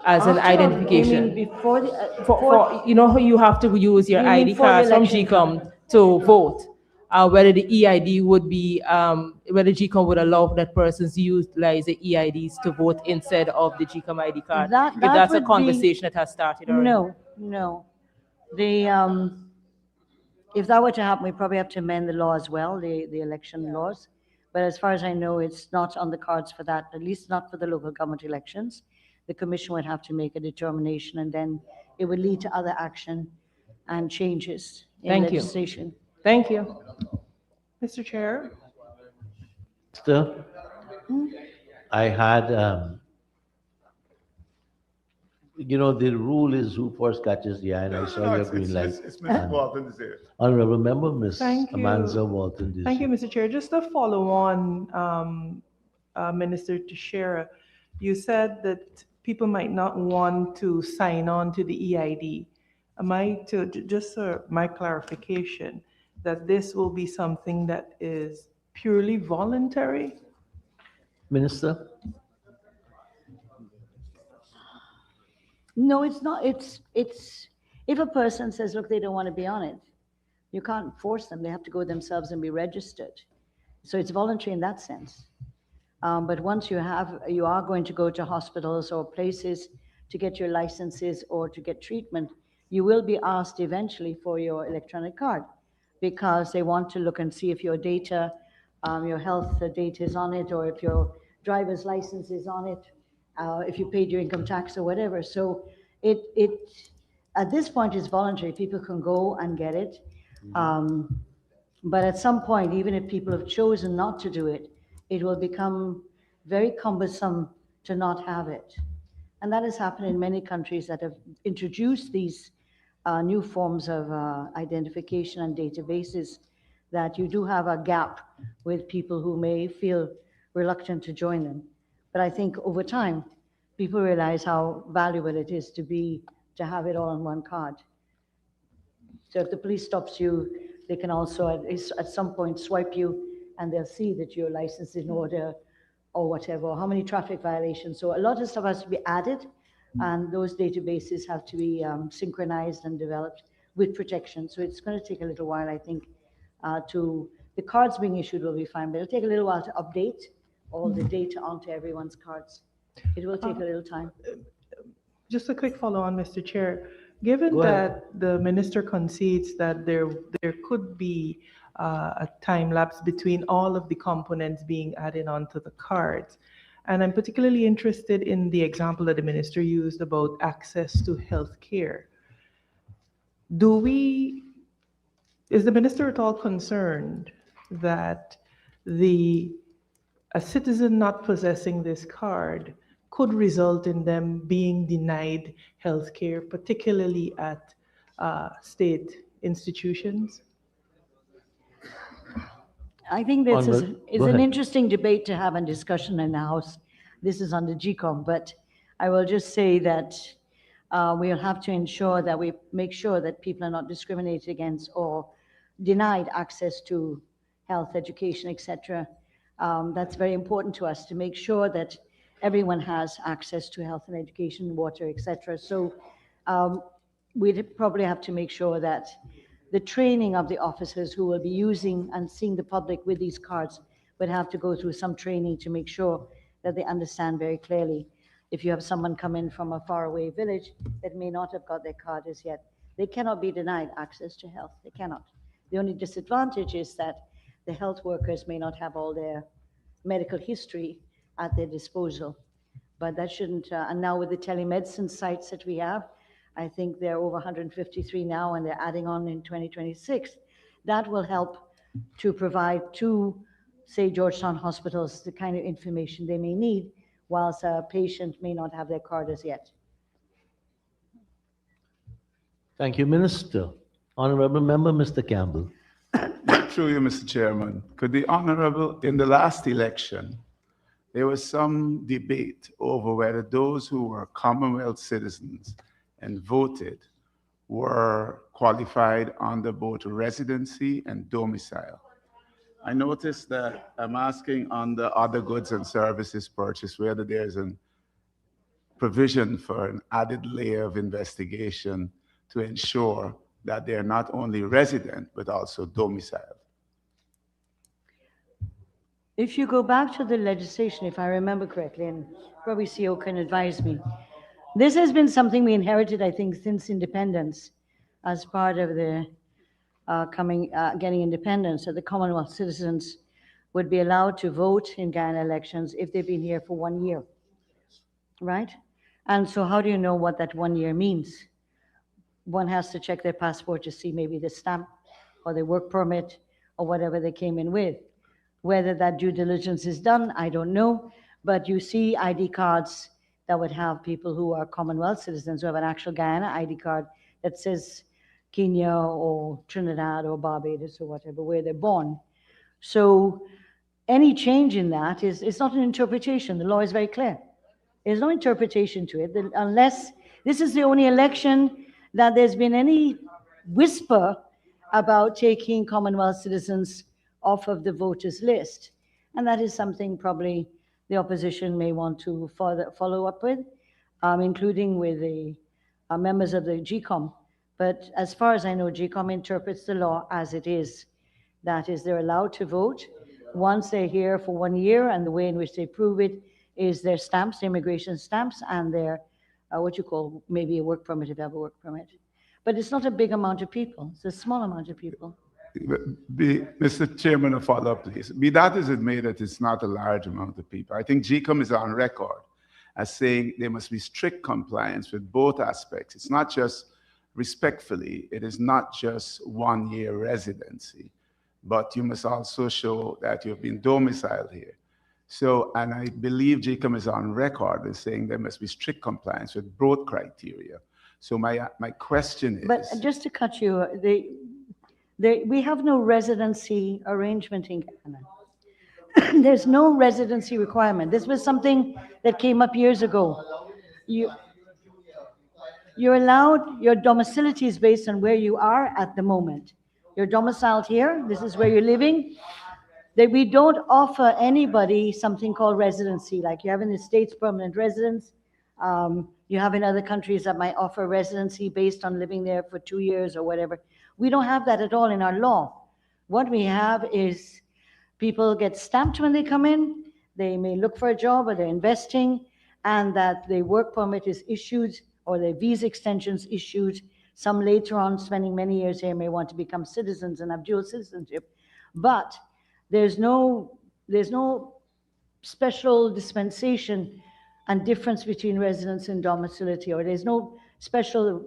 as an After, you mean identification. before the, For you know how you have to use your You mean ID for the cards from election GCOM to vote. Whether the EID would be, whether GCOM would allow that persons to utilize the EIDs to vote instead of the GCOM ID card. That, If that that's a would be, conversation that has started already. no, no. The, if that were to happen, we probably have to amend the law as well, the election laws. But as far as I know, it's not on the cards for that, at least not for the local government elections. The commission would have to make a determination, and then it would lead to other action and changes in Thank you. legislation. Thank you. Mr. Chair, Still, I had, the rule is who first catches the eye, and I saw your green light. It's Mr. Walton is here. Honorable Member, Ms. Thank you. Amanza Walton. thank you, Mr. Chair. Just to follow on, Minister Teixeira, you said that people might not want to sign on to the EID. Am I to, just my clarification, that this will be something that is purely voluntary? Minister? No, it's not. It's, if a person says, look, they don't want to be on it, you can't force them. They have to go themselves and be registered. So it's voluntary in that sense. But once you are going to go to hospitals or places to get your licenses or to get treatment, you will be asked eventually for your electronic card because they want to look and see if your data, your health data is on it, or if your driver's license is on it, if you paid your income tax or whatever. So it at this point is voluntary. People can go and get it. But at some point, even if people have chosen not to do it, it will become very cumbersome to not have it. And that has happened in many countries that have introduced these new forms of identification and databases, that you do have a gap with people who may feel reluctant to join them. But I think over time, people realize how valuable it is to have it all on one card. So if the police stops you, they can also at some point swipe you and they'll see that your license is in order or whatever, how many traffic violations. So a lot of stuff has to be added, and those databases have to be synchronized and developed with protection. So it's going to take a little while, I think, the cards being issued will be fine, but it'll take a little while to update all the data onto everyone's cards. It will take a little time. Just a quick follow on, Mr. Chair. Given Go ahead. that the minister concedes that there could be a time lapse between all of the components being added onto the cards, and I'm particularly interested in the example that the minister used about access to health care. Is the minister at all concerned that a citizen not possessing this card could result in them being denied health care, particularly at state institutions? I think this is Go an ahead. interesting debate to have and discussion in the House. This is under GCOM, but I will just say that we'll have to ensure that we make sure that people are not discriminated against or denied access to health, education, etc. That's very important to us to make sure that everyone has access to health and education, water, etc. So we'd probably have to make sure that the training of the officers who will be using and seeing the public with these cards would have to go through some training to make sure that they understand very clearly. If you have someone come in from a faraway village that may not have got their card as yet, they cannot be denied access to health. They cannot. The only disadvantage is that the health workers may not have all their medical history at their disposal. But that shouldn't, and now with the telemedicine sites that we have, I think there are over 153 now, and they're adding on in 2026. That will help to provide to, say, Georgetown hospitals the kind of information they may need, whilst a patient may not have their card as yet. Thank you, Minister. Honorable Member, Mr. Campbell. Through you, Mr. Chairman, could the Honorable, in the last election, there was some debate over whether those who were Commonwealth citizens and voted were qualified under both residency and domicile. I noticed that I'm asking on the other goods and services purchase whether there's a provision for an added layer of investigation to ensure that they're not only resident but also domiciled. If you go back to the legislation, if I remember correctly, and probably CEO can advise me, this has been something we inherited, I think, since independence, as part of the getting independence, that the Commonwealth citizens would be allowed to vote in Guyana elections if they've been here for 1 year, right? And so how do you know what that 1 year means? One has to check their passport to see maybe the stamp or the work permit or whatever they came in with. Whether that due diligence is done, I don't know, but you see ID cards that would have people who are Commonwealth citizens who have an actual Guyana ID card that says Kenya or Trinidad or Barbados or whatever, where they're born. So any change in that it's not an interpretation. The law is very clear. There's no interpretation to it unless this is the only election that there's been any whisper about taking Commonwealth citizens off of the voters list. And that is something probably the opposition may want to follow up with, including with the members of the GCOM. But as far as I know, GCOM interprets the law as it is. That is, they're allowed to vote once they're here for 1 year, and the way in which they prove it is their stamps, their immigration stamps, and their, what you call maybe a work permit if you have a work permit. But it's not a big amount of people. It's a small amount of people. Mr. Chairman, a follow-up, please. Be that as it may, that it's not a large amount of people. I think GCOM is on record as saying there must be strict compliance with both aspects. It's not just respectfully, it is not just 1 year residency, but you must also show that you've been domiciled here. So, and I believe GCOM is on record as saying there must be strict compliance with both criteria. So my question is... But just to cut you, we have no residency arrangement in Ghana. There's no residency requirement. This was something that came up years ago. You're allowed, your domicility is based on where you are at the moment. You're domiciled here, this is where you're living. We don't offer anybody something called residency, like you have in the States permanent residence. You have in other countries that might offer residency based on living there for 2 years or whatever. We don't have that at all in our law. What we have is people get stamped when they come in, they may look for a job or they're investing, and that the work permit is issued or the visa extensions issued. Some later on, spending many years here, may want to become citizens and have dual citizenship. But there's no special dispensation and difference between residence and domicility, or there's no special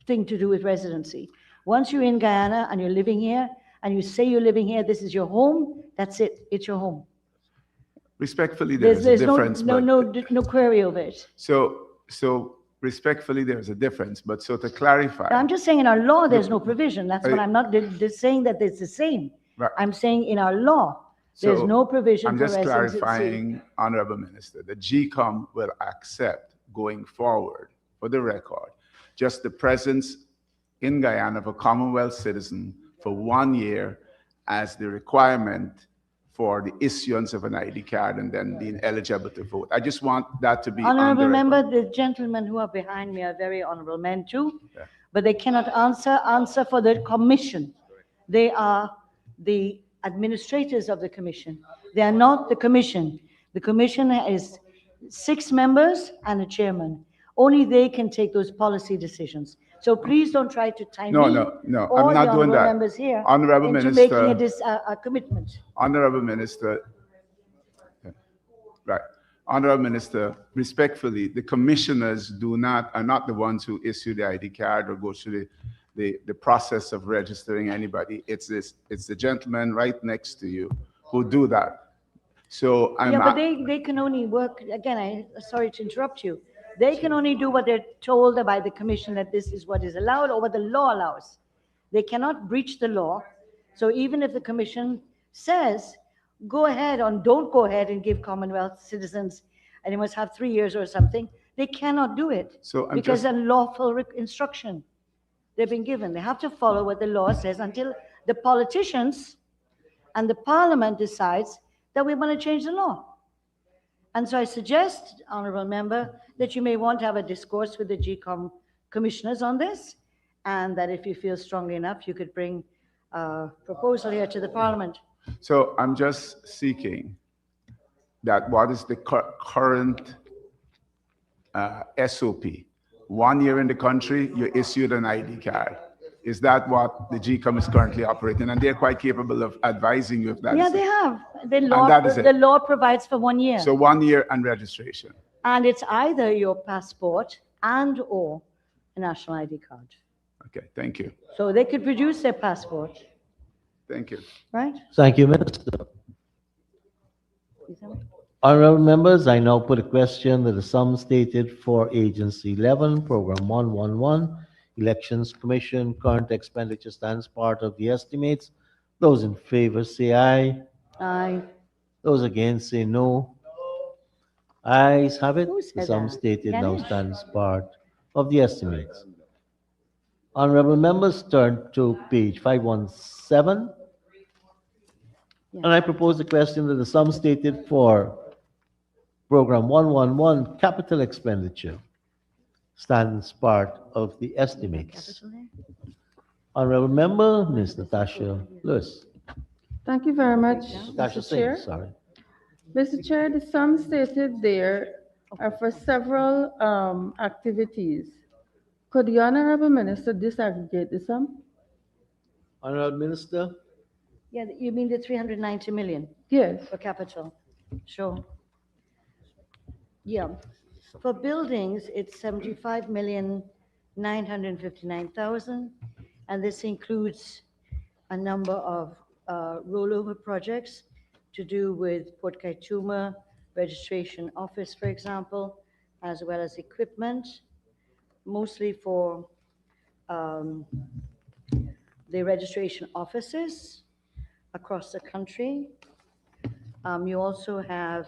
thing to do with residency. Once you're in Guyana and you're living here, and you say you're living here, this is your home, that's it, it's your home. Respectfully, there's a difference. No query over it. So respectfully, there's a difference, but so to clarify. I'm just saying in our law, there's no provision. That's what I'm not saying that it's the same. Right. I'm saying in our law, there's no provision I'm for just residency. clarifying, Honorable Minister, the GCOM will accept going forward, for the record, just the presence in Guyana of a Commonwealth citizen for 1 year as the requirement for the issuance of an ID card and then being eligible to vote. I just want that to be Honorable member, the gentlemen who are behind me are very honorable men too, but they cannot answer for the commission. They are the administrators of the commission. They are not the commission. The commission is 6 members and a chairman. Only they can take those policy decisions. So please don't try to tie me No, or I'm not the doing honorable that. members here Honorable into Minister, making a commitment. Honorable Minister, right. Honorable Minister, respectfully, the commissioners are not the ones who issue the ID card or go through the process of registering anybody. It's the gentleman right next to you who do that. So but they can only work, again, sorry to interrupt you. They can only do what they're told by the commission that this is what is allowed or what the law allows. They cannot breach the law. So even if the commission says, go ahead or don't go ahead and give Commonwealth citizens, and they must have 3 years or something, they cannot do it So because unlawful instruction. they've been given. They have to follow what the law says until the politicians and the parliament decides that we want to change the law. And so I suggest, honorable member, that you may want to have a discourse with the GCOM commissioners on this, and that if you feel strongly enough, you could bring a proposal here to the parliament. So I'm just seeking that what is the current SOP? 1 year in the country, you're issued an ID card. Is that what the GCOM is currently operating? And they're quite capable of advising you if that Yeah, is they it. have. The it. law provides for 1 year. So 1 year and registration. And it's either your passport and or a national ID card. Okay, thank you. So they could produce their passport, Thank you. right? Thank you, Minister. Is that right? Honorable members, I now put a question that the sum stated for Agency 11, Program 111, Elections Commission, current expenditure stands part of the estimates. Those in favor say aye. Aye. Those against say no. Ayes have it. Who The said sum that? stated now Ganesh? stands part of the estimates. Honorable members, turn to page 517. Yeah. And I propose the question that the sum stated for Program 111, capital expenditure, stands part of the estimates. Capital there? Honorable member, Ms. Natasha Lewis. Thank you very much, Natasha Mr. Chair. Singh, sorry. Mr. Chair, the sums stated there are for several activities. Could the Honorable Minister disaggregate the sum? Honorable Minister. Yeah, you mean the 390 million Yes. for capital? Sure. Yeah. For buildings, it's 75,959,000, and this includes a number of rollover projects to do with Port Kaituma registration office, for example, as well as equipment, mostly for the registration offices across the country. You also have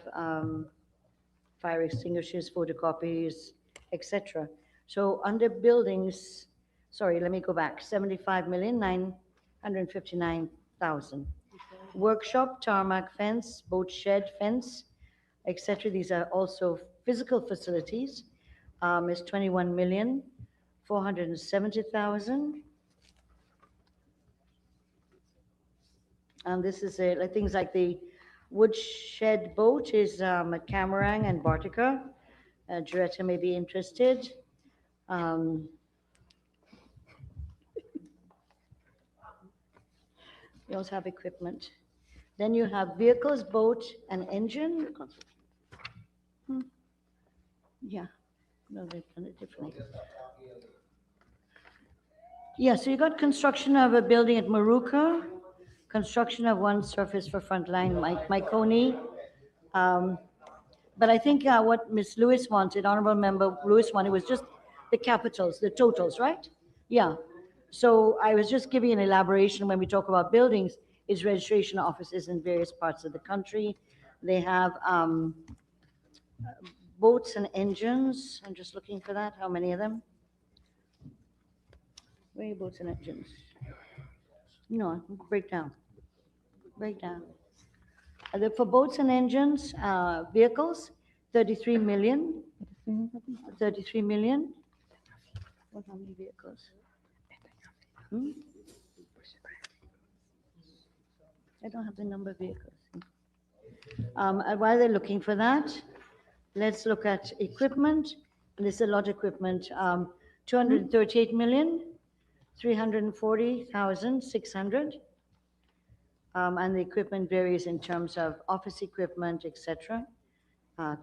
fire extinguishers, photocopies, etc. So under buildings, sorry, let me go back, 75,959,000. Workshop, tarmac fence, boat shed fence, etc. These are also physical facilities. Is 21,470,000. And this is things like the woodshed boat is Camarang and Bartica. Doretta may be interested. You also have equipment. Then you have vehicles, boat, and engine. Yeah, no, they've done it differently. Yeah, so you got construction of a building at Maruka, construction of one surface for frontline, Myconi. But I think what Ms. Lewis wanted, Honorable Member Lewis wanted, was just the capitals, the totals, right? Yeah. So I was just giving an elaboration when we talk about buildings, is registration offices in various parts of the country. They have boats and engines. I'm just looking for that. How many of them? Where are boats and engines? No, break down. Break down. For boats and engines, vehicles, 33 million. 33 million. What, how many vehicles? I don't have the number of vehicles. And while they're looking for that, let's look at equipment. There's a lot of equipment. 238 million, 340,600. And the equipment varies in terms of office equipment, etc.,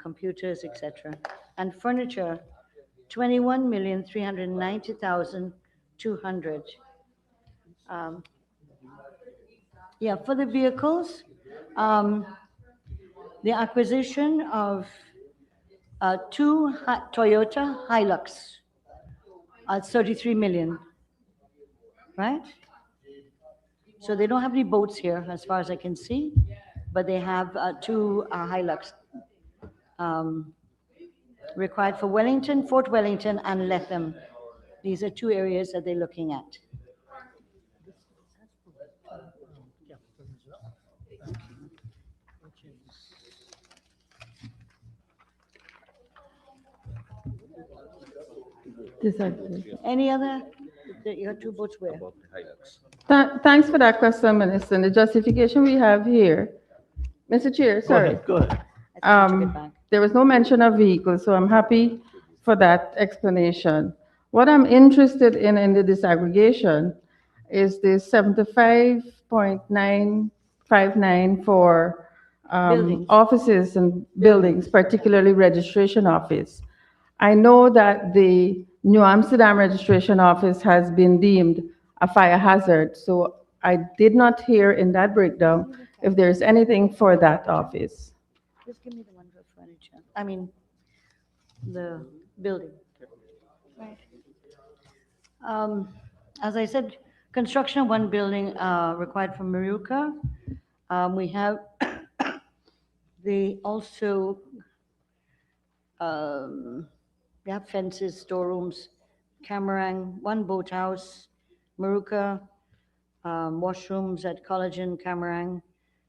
computers, etc. And furniture, 21,390,200. Yeah, for the vehicles, the acquisition of two Toyota Hilux, 33 million, right? So they don't have any boats here, as far as I can see, but they have two Hilux required for Wellington, Fort Wellington, and Lethem. These are two areas that they're looking at. Disagree. Any other? You got two votes where? About the Hilux. Thanks for that question, Minister. The justification we have here, Mr. Chair, Go sorry. ahead, go ahead. I think you took it back. There was no mention of vehicles, so I'm happy for that explanation. What I'm interested in the disaggregation is the 75.959 for Buildings. offices and buildings, particularly registration office. I know that the New Amsterdam registration office has been deemed a fire hazard, so I did not hear in that breakdown if there's anything for that office. Just give me the one for furniture. I mean, the building. Right. As I said, construction of one building required from Maruka. We have also we have fences, storerooms, Camarang, one boathouse, Maruka, washrooms at Collagen, Camarang,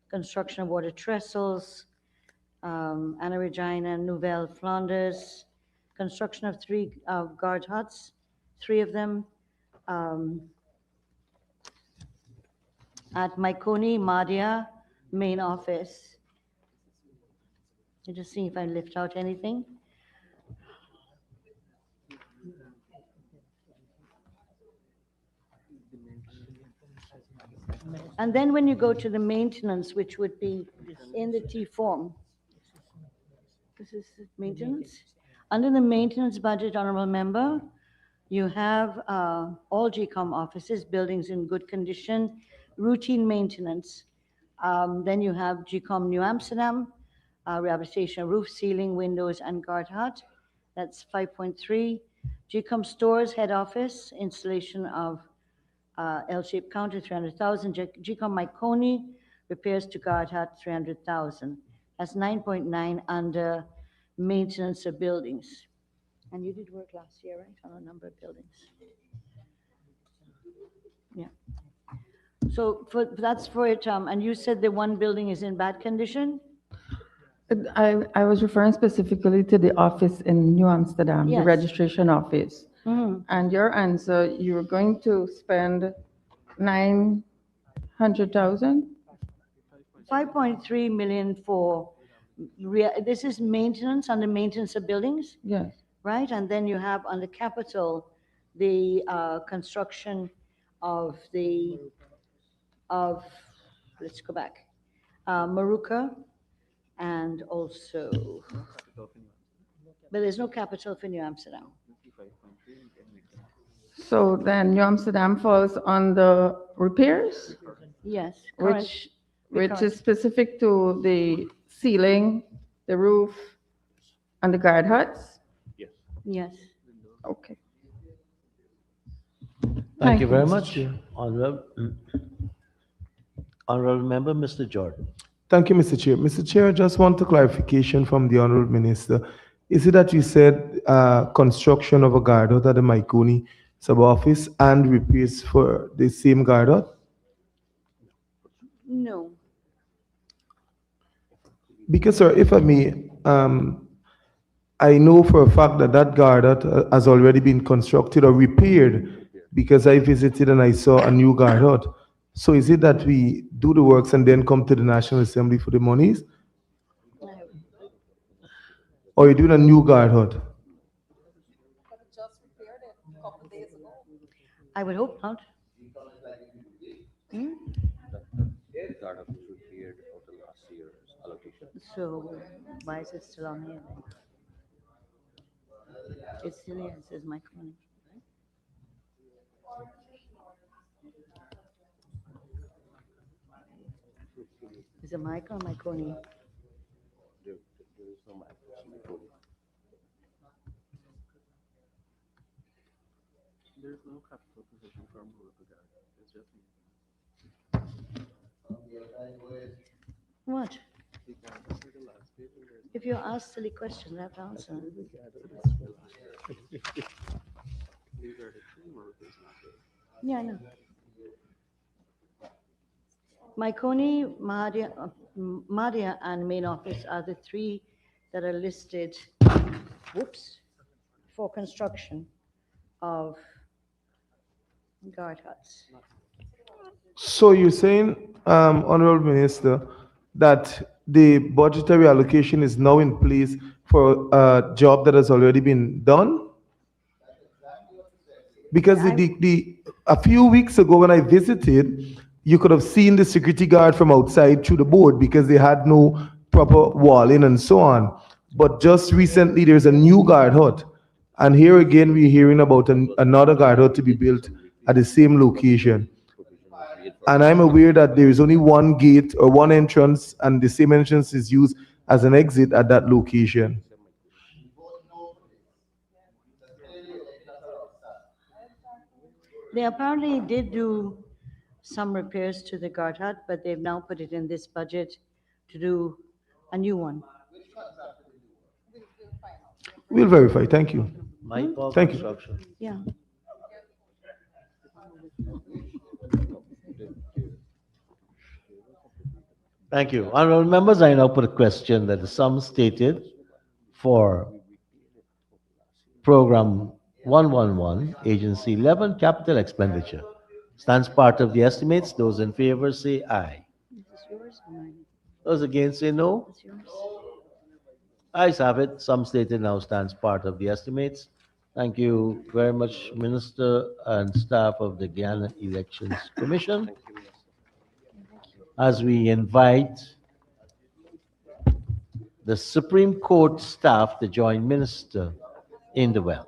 construction of water trestles, Anna Regina, Nouvelle, Flanders, construction of three guard huts, three of them, at Maikoni, Madhya, main office. I'm just seeing if I lift out anything. And then when you go to the maintenance, which would be in the T form. This is maintenance. Under the maintenance budget, honorable member, you have all GCOM offices, buildings in good condition, routine maintenance. Then you have GCOM New Amsterdam, rehabilitation of roof, ceiling, windows, and guard hut. That's 5.3. GCOM stores, head office, installation of L-shaped counter, 300,000. GCOM Maikoni, repairs to guard hut, 300,000. That's 9.9 under maintenance of buildings. And you did work last year, right, on a number of buildings? Yeah. So that's for it, and you said the one building is in bad condition? I was referring specifically to the office in New Amsterdam, the Yes. registration office. Mhm. And your answer, you were going to spend 900,000? 5.3 million for, this is maintenance, under maintenance of buildings, Yes. right? And then you have under capital, the construction of let's go back, Maruka, and also, but there's no capital for New Amsterdam. So then New Amsterdam falls on the repairs, Yes, correct. which Because- is specific to the ceiling, the roof, and the guard huts? Yes. Yes. Okay. Thank you very Mr. much. Honorable Member, Mr. Jordan. Thank you, Mr. Chair. Mr. Chair, I just want a clarification from the Honorable Minister. Is it that you said construction of a guard hut at the Maikoni sub-office and repairs for the same guard hut? No. Because, sir, if I may, I know for a fact that that guard hut has already been constructed or repaired because I visited and I saw a new guard hut. So is it that we do the works and then come to the National Assembly for the monies? Or you're doing a new guard hut? I would hope not. The guard was repaired out of last year's allocation. So why is it still on here then? It's still here, it says Maikoni. Is it Mike or Maikoni? There is no map. It's in the code. There's no capital position for Maruka guard. It's just What? If you're asked silly questions, I have to answer. Yeah, I know. Myconi, Madia, and main office are the three that are listed, whoops, for construction of guard huts. So you're saying, Honorable Minister, that the budgetary allocation is now in place for a job that has already been done? Because a few weeks ago when I visited, you could have seen the security guard from outside through the board because they had no proper walling and so on. But just recently, there's a new guard hut. And here again, we're hearing about another guard hut to be built at the same location. And I'm aware that there is only one gate or one entrance, and the same entrance is used as an exit at that location. They apparently did do some repairs to the guard hut, but they've now put it in this budget to do a new one. We'll verify. Thank you. My Paul Thank you. Construction. Yeah. Thank you. Honorable members, I now put a question that the sum stated for Program 111, Agency 11, Capital Expenditure stands part of the estimates. Those in favor say aye. Is this yours or mine? Those against say no. It's yours. Ayes have it. Sum stated now stands part of the estimates. Thank you very much, Minister and staff of the Guyana Elections Commission. As we invite the Supreme Court staff to join Minister in the well.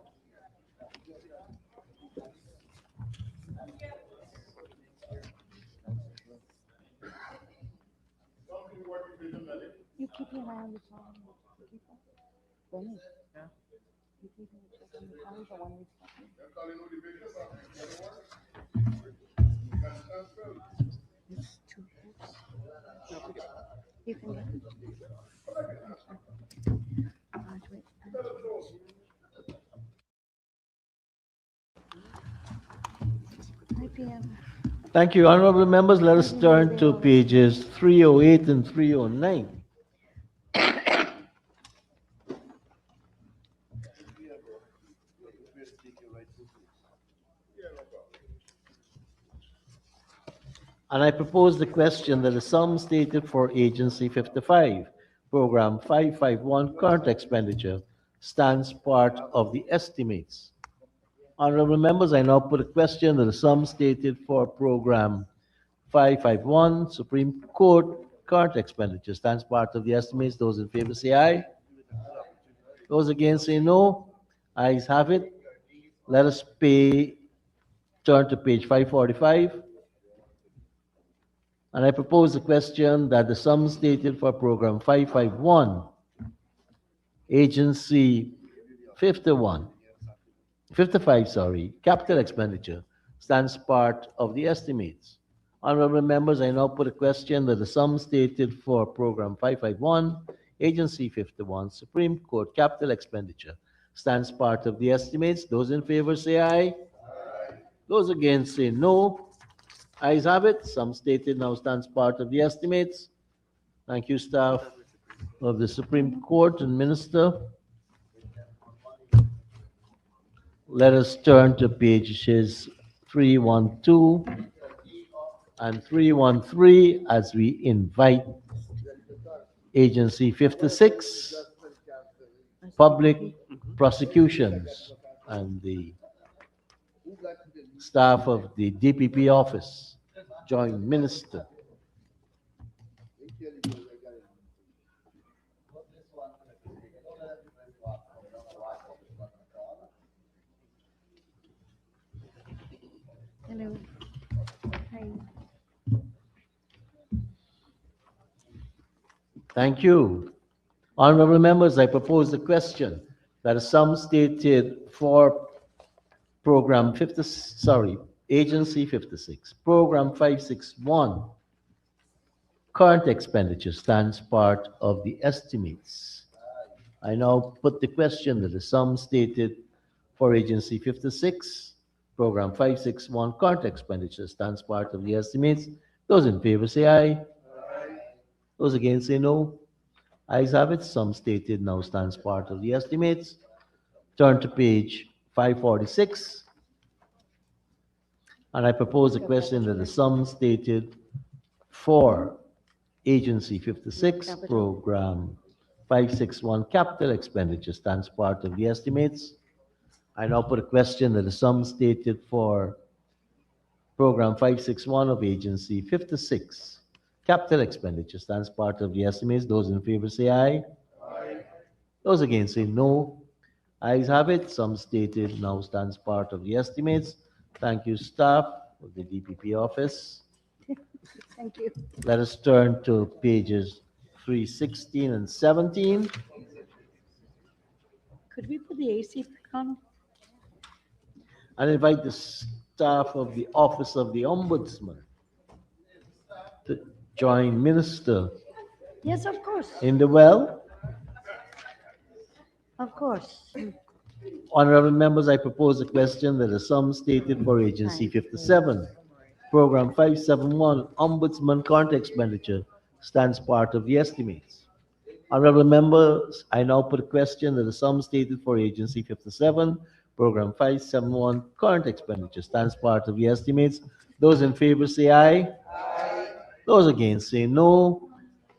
You keep your eye on the phone. Benny. Yeah. You keep your check on the phone for 1 week. It's 2 weeks. You can get it. Wait. 5 p.m. Thank you, honorable members. Let us turn to pages 308 and 309. And I propose the question that the sum stated for Agency 55, Program 551, current expenditure, stands part of the estimates. Honorable members, I now put a question that the sum stated for Program 551, Supreme Court, current expenditure, stands part of the estimates. Those in favor say aye. Those against say no. Ayes have it. Let us turn to page 545. And I propose the question that the sum stated for Program 551, Agency 55, capital expenditure, stands part of the estimates. Honorable members, I now put a question that the sum stated for Program 551, Agency 51, Supreme Court, capital expenditure, stands part of the estimates. Those in favor say aye. Those against say no. Ayes have it. Sum stated now stands part of the estimates. Thank you, staff of the Supreme Court and Minister. Let us turn to pages 312 and 313 as we invite Agency 56, Public Prosecutions, and the staff of the DPP office join Minister. Hello. Hi. Thank you. Honorable members, I propose the question that a sum stated for Program 50, Agency 56, Program 561, current expenditure stands part of the estimates. I now put the question that the sum stated for Agency 56, Program 561, current expenditure stands part of the estimates. Those in favor say aye. Those against say no. Ayes have it. Sum stated now stands part of the estimates. Turn to page 546. And I propose a question that the sum stated for Agency 56, Program 561, capital expenditure stands part of the estimates. I now put a question that the sum stated for Program 561 of Agency 56, capital expenditure stands part of the estimates. Those in favor say aye. Those against say no. Ayes have it. Sum stated now stands part of the estimates. Thank you, staff of the DPP office. Thank you. Let us turn to pages 316 and 17 Could we put the AC back on? and invite the staff of the Office of the Ombudsman to join Minister Yes, of course, in the well. of course. Honorable members, I propose a question that the sum stated for Agency 57, Program 571, Ombudsman current expenditure stands part of the estimates. Honorable members, I now put a question that the sum stated for Agency 57, Program 571, current expenditure stands part of the estimates. Those in favor say aye. Those against say no.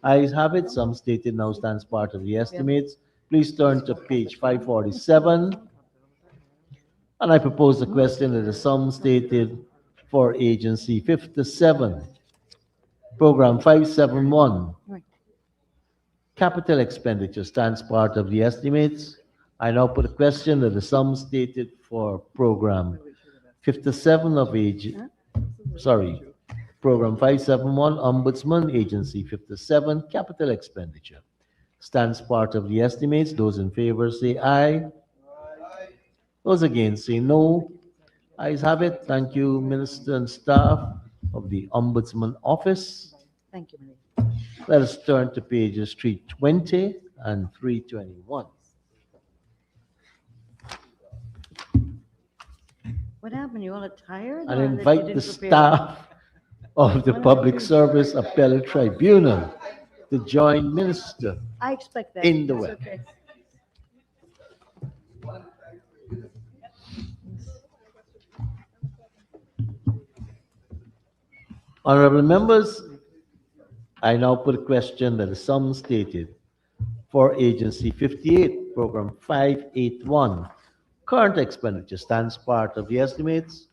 Ayes have it. Sum stated now stands part of the estimates. Please turn to page 547. And I propose the question that the sum stated for Agency 57, Program 571, capital expenditure stands part of the estimates. I now put a question that the sum stated for Program 57 of Program 571, Ombudsman, Agency 57, capital expenditure stands part of the estimates. Those in favor say aye. Those against say no. Ayes have it. Thank you, Minister and staff of the Ombudsman Office. Thank you, Mary. Let us turn to pages 320 and 321. What happened? You all are tired? And or that you invite the didn't prepare? staff of the Public Service Appellate Tribunal to join Minister I expect that. in the It's well. okay. Honorable members, I now put a question that the sum stated for Agency 58, Program 581, current expenditure stands part of the estimates.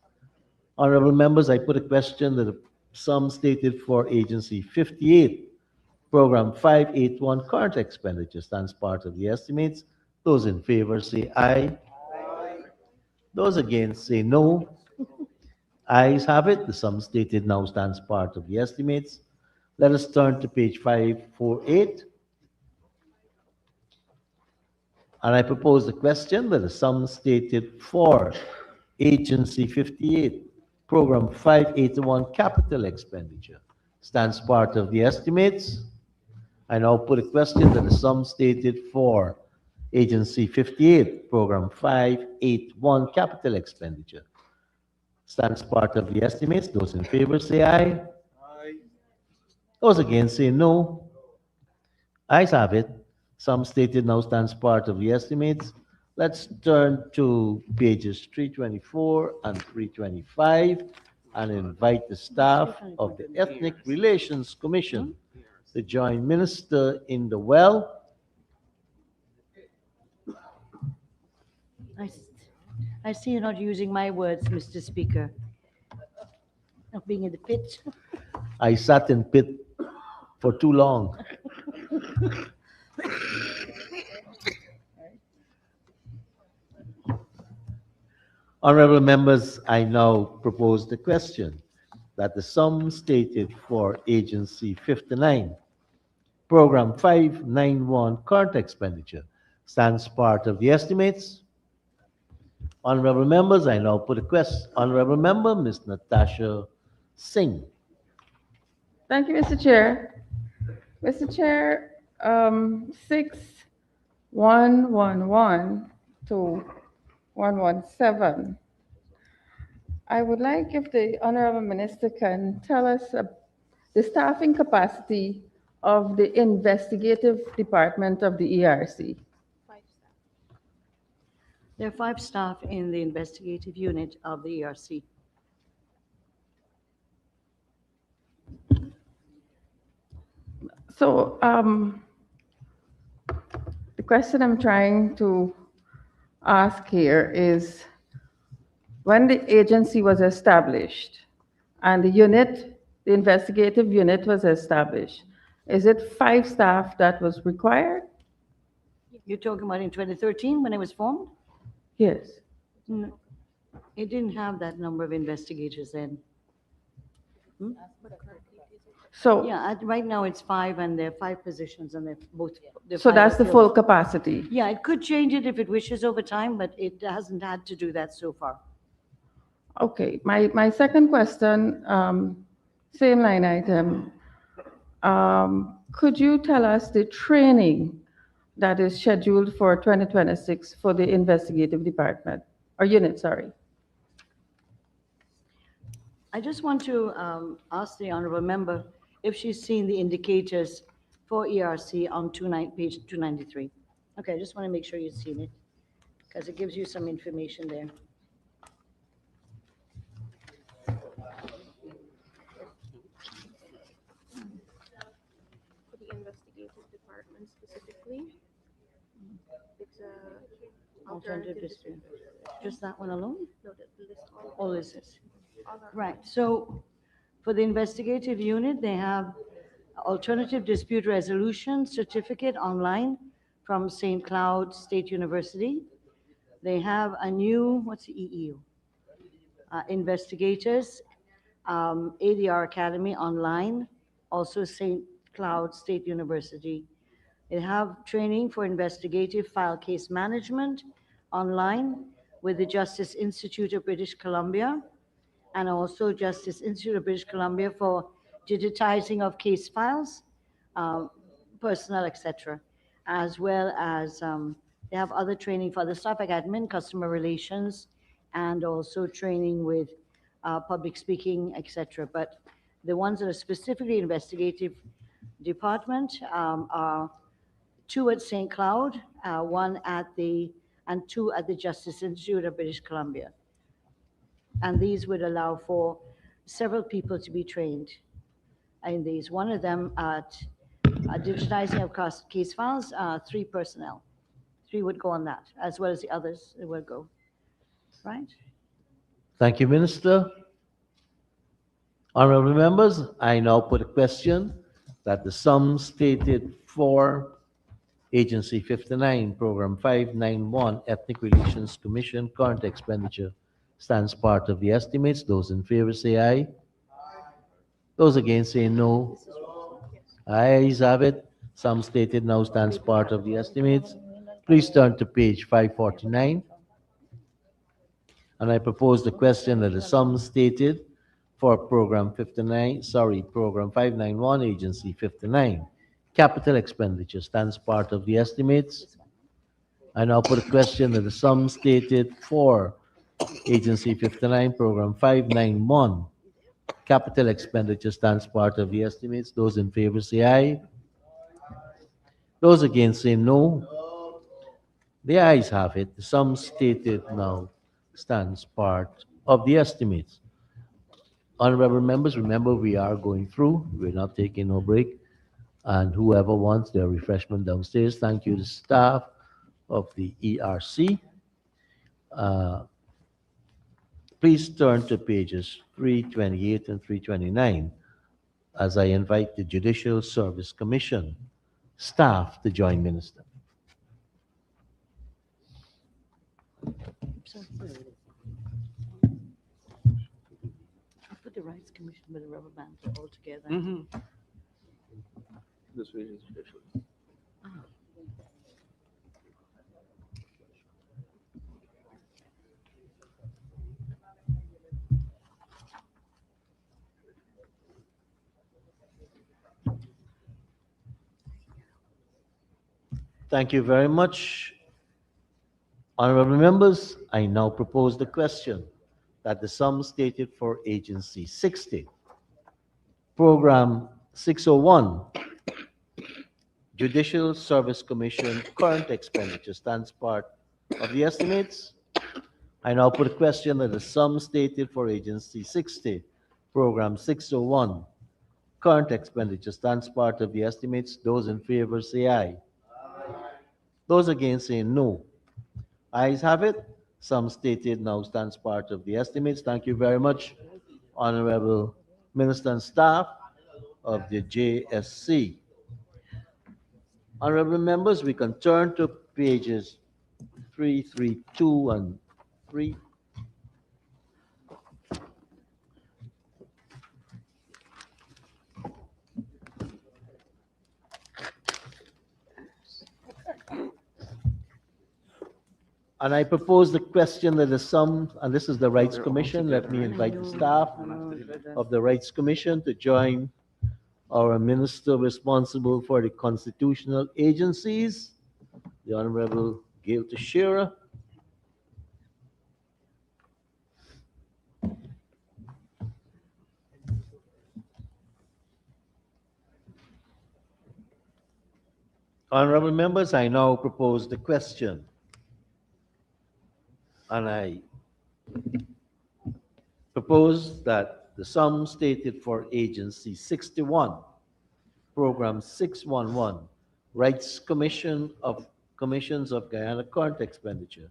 Honorable members, I put a question that the sum stated for Agency 58, Program 581, current expenditure stands part of the estimates. Those in favor say aye. Those against say no. Ayes have it. The sum stated now stands part of the estimates. Let us turn to page 548. And I propose the question that the sum stated for Agency 58, Program 581, capital expenditure stands part of the estimates. I now put a question that the sum stated for Agency 58, Program 581, capital expenditure stands part of the estimates. Those in favor say aye. Those against say no. Ayes have it. Sum stated now stands part of the estimates. Let's turn to pages 324 and 325 and invite the staff of the Ethnic Relations Commission to join Minister in the well. I see you're not using my words, Mr. Speaker. Of being in the pit. I sat in pit for too long. Honorable members, I now propose the question that the sum stated for Agency 59, Program 591, current expenditure stands part of the estimates. Honorable members, I now put a question. Honorable member, Ms. Natasha Singh. Thank you, Mr. Chair. Mr. Chair, 6111 to 117. I would like if the Honorable Minister can tell us the staffing capacity of the investigative department of the ERC. There are 5 staff in the investigative unit of the ERC. So the question I'm trying to ask here is, when the agency was established and the investigative unit was established, is it 5 staff that was required? You're talking about in 2013 when it was formed? Yes. No, it didn't have that number of investigators then. So, Yeah, right now it's 5 and there are 5 positions and they're so 5 that's the are full filled. capacity. Yeah, it could change it if it wishes over time, but it hasn't had to do that so far. Okay, my second question, same line item. Could you tell us the training that is scheduled for 2026 for the investigative department, or unit, sorry? I just want to ask the honorable member if she's seen the indicators for ERC on page 293. Okay, I just want to make sure you've seen it, because it gives you some information there. For the investigative department specifically, it's a Alternative dispute. Just that one alone? No, the list All this is. all are- Right, so for the investigative unit, they have alternative dispute resolution certificate online from St. Cloud State University. They have a new, what's the EEU? Investigators, ADR Academy online, also St. Cloud State University. They have training for investigative file case management online with the Justice Institute of British Columbia, and also Justice Institute of British Columbia for digitizing of case files, personnel, etc., as well as they have other training for other stuff like admin, customer relations, and also training with public speaking, etc. But the ones that are specifically investigative department are 2 at St. Cloud, 1 and 2 at the Justice Institute of British Columbia. And these would allow for several people to be trained in these. One of them at digitizing of case files, 3 personnel. 3 would go on that, as well as the others would go. Right? Thank you, Minister. Honorable members, I now put a question that the sum stated for Agency 59, Program 591, Ethnic Relations Commission, current expenditure stands part of the estimates. Those in favor say aye. Those against say no. Ayes have it. Sum stated now stands part of the estimates. Please turn to page 549. And I propose the question that the sum stated for Program 591, Agency 59, capital expenditure stands part of the estimates. I now put a question that the sum stated for Agency 59, Program 591, capital expenditure stands part of the estimates. Those in favor say aye. Those against say no. The ayes have it. The sum stated now stands part of the estimates. Honorable members, remember we are going through. We're not taking no break. And whoever wants their refreshment downstairs, thank you to staff of the ERC. Please turn to pages 328 and 329 as I invite the Judicial Service Commission staff to join Minister. I put the Rights Commission with the rubber band all together. This way is special. Thank you very much. Honorable members, I now propose the question that the sum stated for Agency 60, Program 601, Judicial Service Commission current expenditure stands part of the estimates. I now put a question that the sum stated for Agency 60, Program 601, current expenditure stands part of the estimates. Those in favor say aye. Those against say no. Ayes have it. Sum stated now stands part of the estimates. Thank you very much, Honorable Minister and staff of the JSC. Honorable members, we can turn to pages 332 and 3. And I propose the question that the sum, and this is the Rights Commission. Let me invite the staff of the Rights Commission to join our minister responsible for the constitutional agencies, the Honorable Gail Teixeira. Honorable members, I now propose the question. And I propose that the sum stated for Agency 61, Program 611, Rights Commissions of Guyana current expenditure,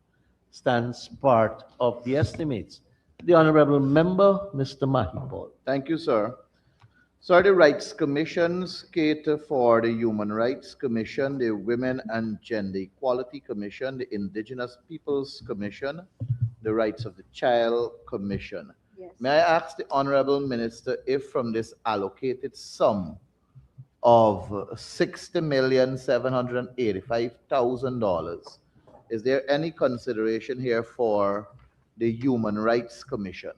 stands part of the estimates. The Honorable Member, Mr. Mahipal. Thank you, sir. So the Rights Commissions cater for the Human Rights Commission, the Women and Gender Equality Commission, the Indigenous Peoples Commission, the Rights of the Child Commission. Yes. May I ask the Honorable Minister if from this allocated sum of $60,785,000, is there any consideration here for the Human Rights Commission?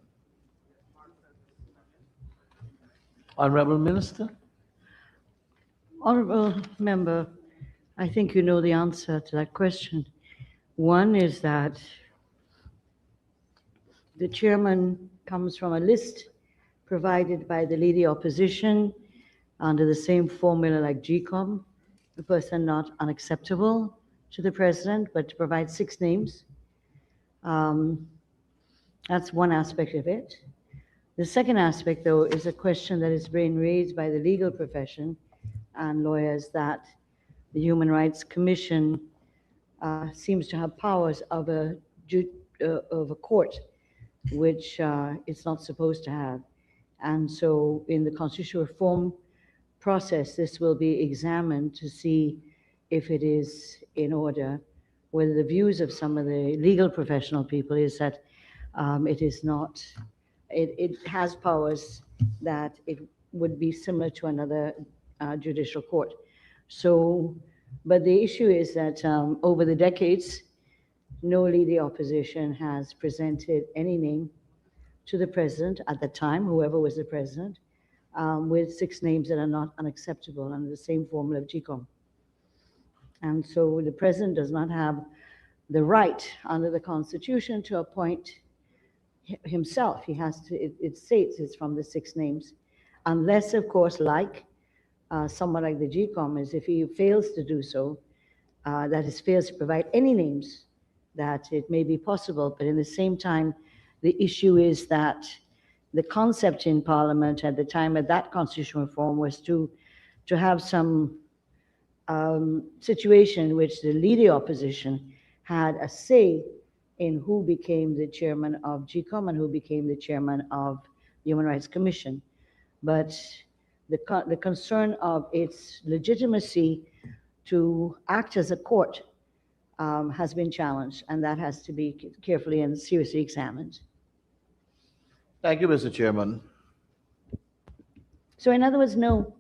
Honorable Minister. Honorable member, I think you know the answer to that question. One is that the chairman comes from a list provided by the Leader Opposition under the same formula like GCOM, a person not unacceptable to the president, but to provide 6 names. That's one aspect of it. The second aspect, though, is a question that is being raised by the legal profession and lawyers that the Human Rights Commission seems to have powers of a court, which it's not supposed to have. And so in the constitutional reform process, this will be examined to see if it is in order, whether the views of some of the legal professional people is that it is not. It has powers that it would be similar to another judicial court. So, but the issue is that over the decades, no leader opposition has presented any name to the president at the time, whoever was the president, with 6 names that are not unacceptable under the same formula of GCOM. And so the president does not have the right under the Constitution to appoint himself. He has to, it states it's from the 6 names, unless, of course, like someone like the GCOM is, if he fails to do so, that is, fails to provide any names, that it may be possible. But in the same time, the issue is that the concept in Parliament at the time of that constitutional reform was to have some situation in which the leader opposition had a say in who became the chairman of GCOM and who became the chairman of the Human Rights Commission. But the concern of its legitimacy to act as a court has been challenged, and that has to be carefully and seriously examined. Thank you, Mr. Chairman. So in other words, no.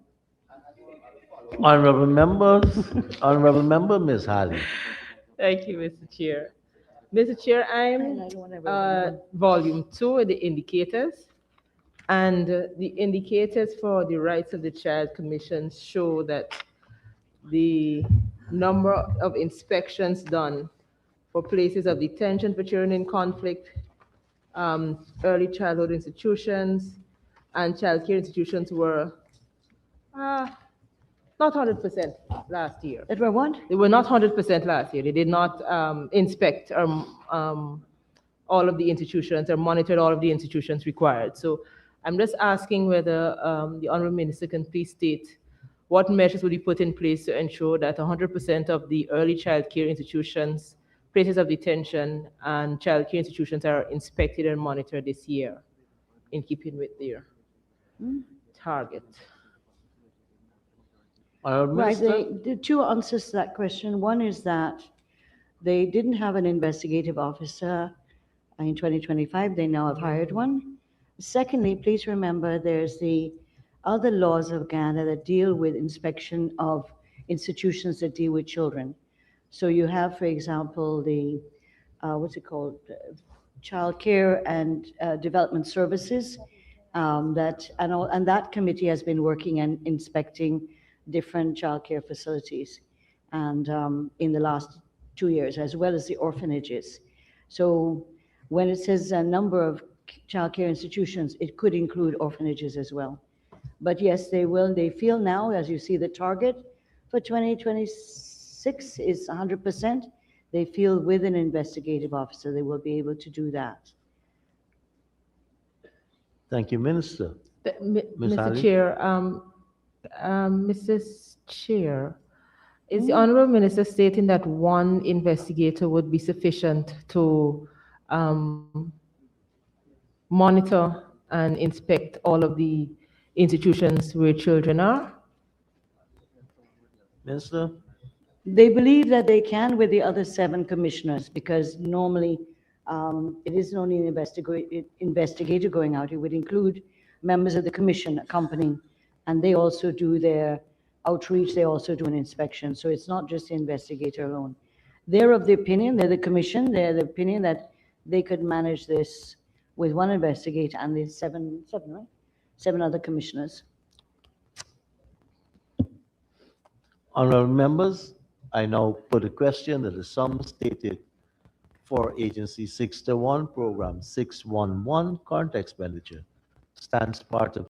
Honorable members, Honorable Member, Ms. Halley. Thank you, Mr. Chair. Mr. Chair, I'm volume 2, the indicators. And the indicators for the Rights of the Child Commission show that the number of inspections done for places of detention for children in conflict, early childhood institutions, and childcare institutions were not 100% last year. That were what? They were not 100% last year. They did not inspect all of the institutions or monitored all of the institutions required. So I'm just asking whether the Honorable Minister can please state what measures will be put in place to ensure that 100% of the early child care institutions, places of detention, and child care institutions are inspected and monitored this year in keeping with their target. Honorable Right, Minister? the two answers to that question. One is that they didn't have an investigative officer in 2025. They now have hired one. Secondly, please remember there's the other laws of Ghana that deal with inspection of institutions that deal with children. So you have, for example, the, what's it called? Child Care and Development Services. And that committee has been working and inspecting different childcare facilities and in the last 2 years, as well as the orphanages. So when it says a number of childcare institutions, it could include orphanages as well. But yes, they feel now, as you see, the target for 2026 is 100%. They feel with an investigative officer, they will be able to do that. Thank you, Minister. Ms. Mr. Ali? Chair, Mrs. Chair, is the Honorable Minister stating that one investigator would be sufficient to monitor and inspect all of the institutions where children are? Minister? They believe that they can with the other 7 commissioners, because normally it isn't only an investigator going out, it would include members of the commission accompanying, and they also do their outreach, they also do an inspection, so it's not just the investigator alone. They're of the opinion, they're the commission, they're the opinion that they could manage this with one investigator and the 7, right? 7 other commissioners. Honorable members, I now put a question that the sum stated for Agency 601, Program 611, current expenditure, stands part of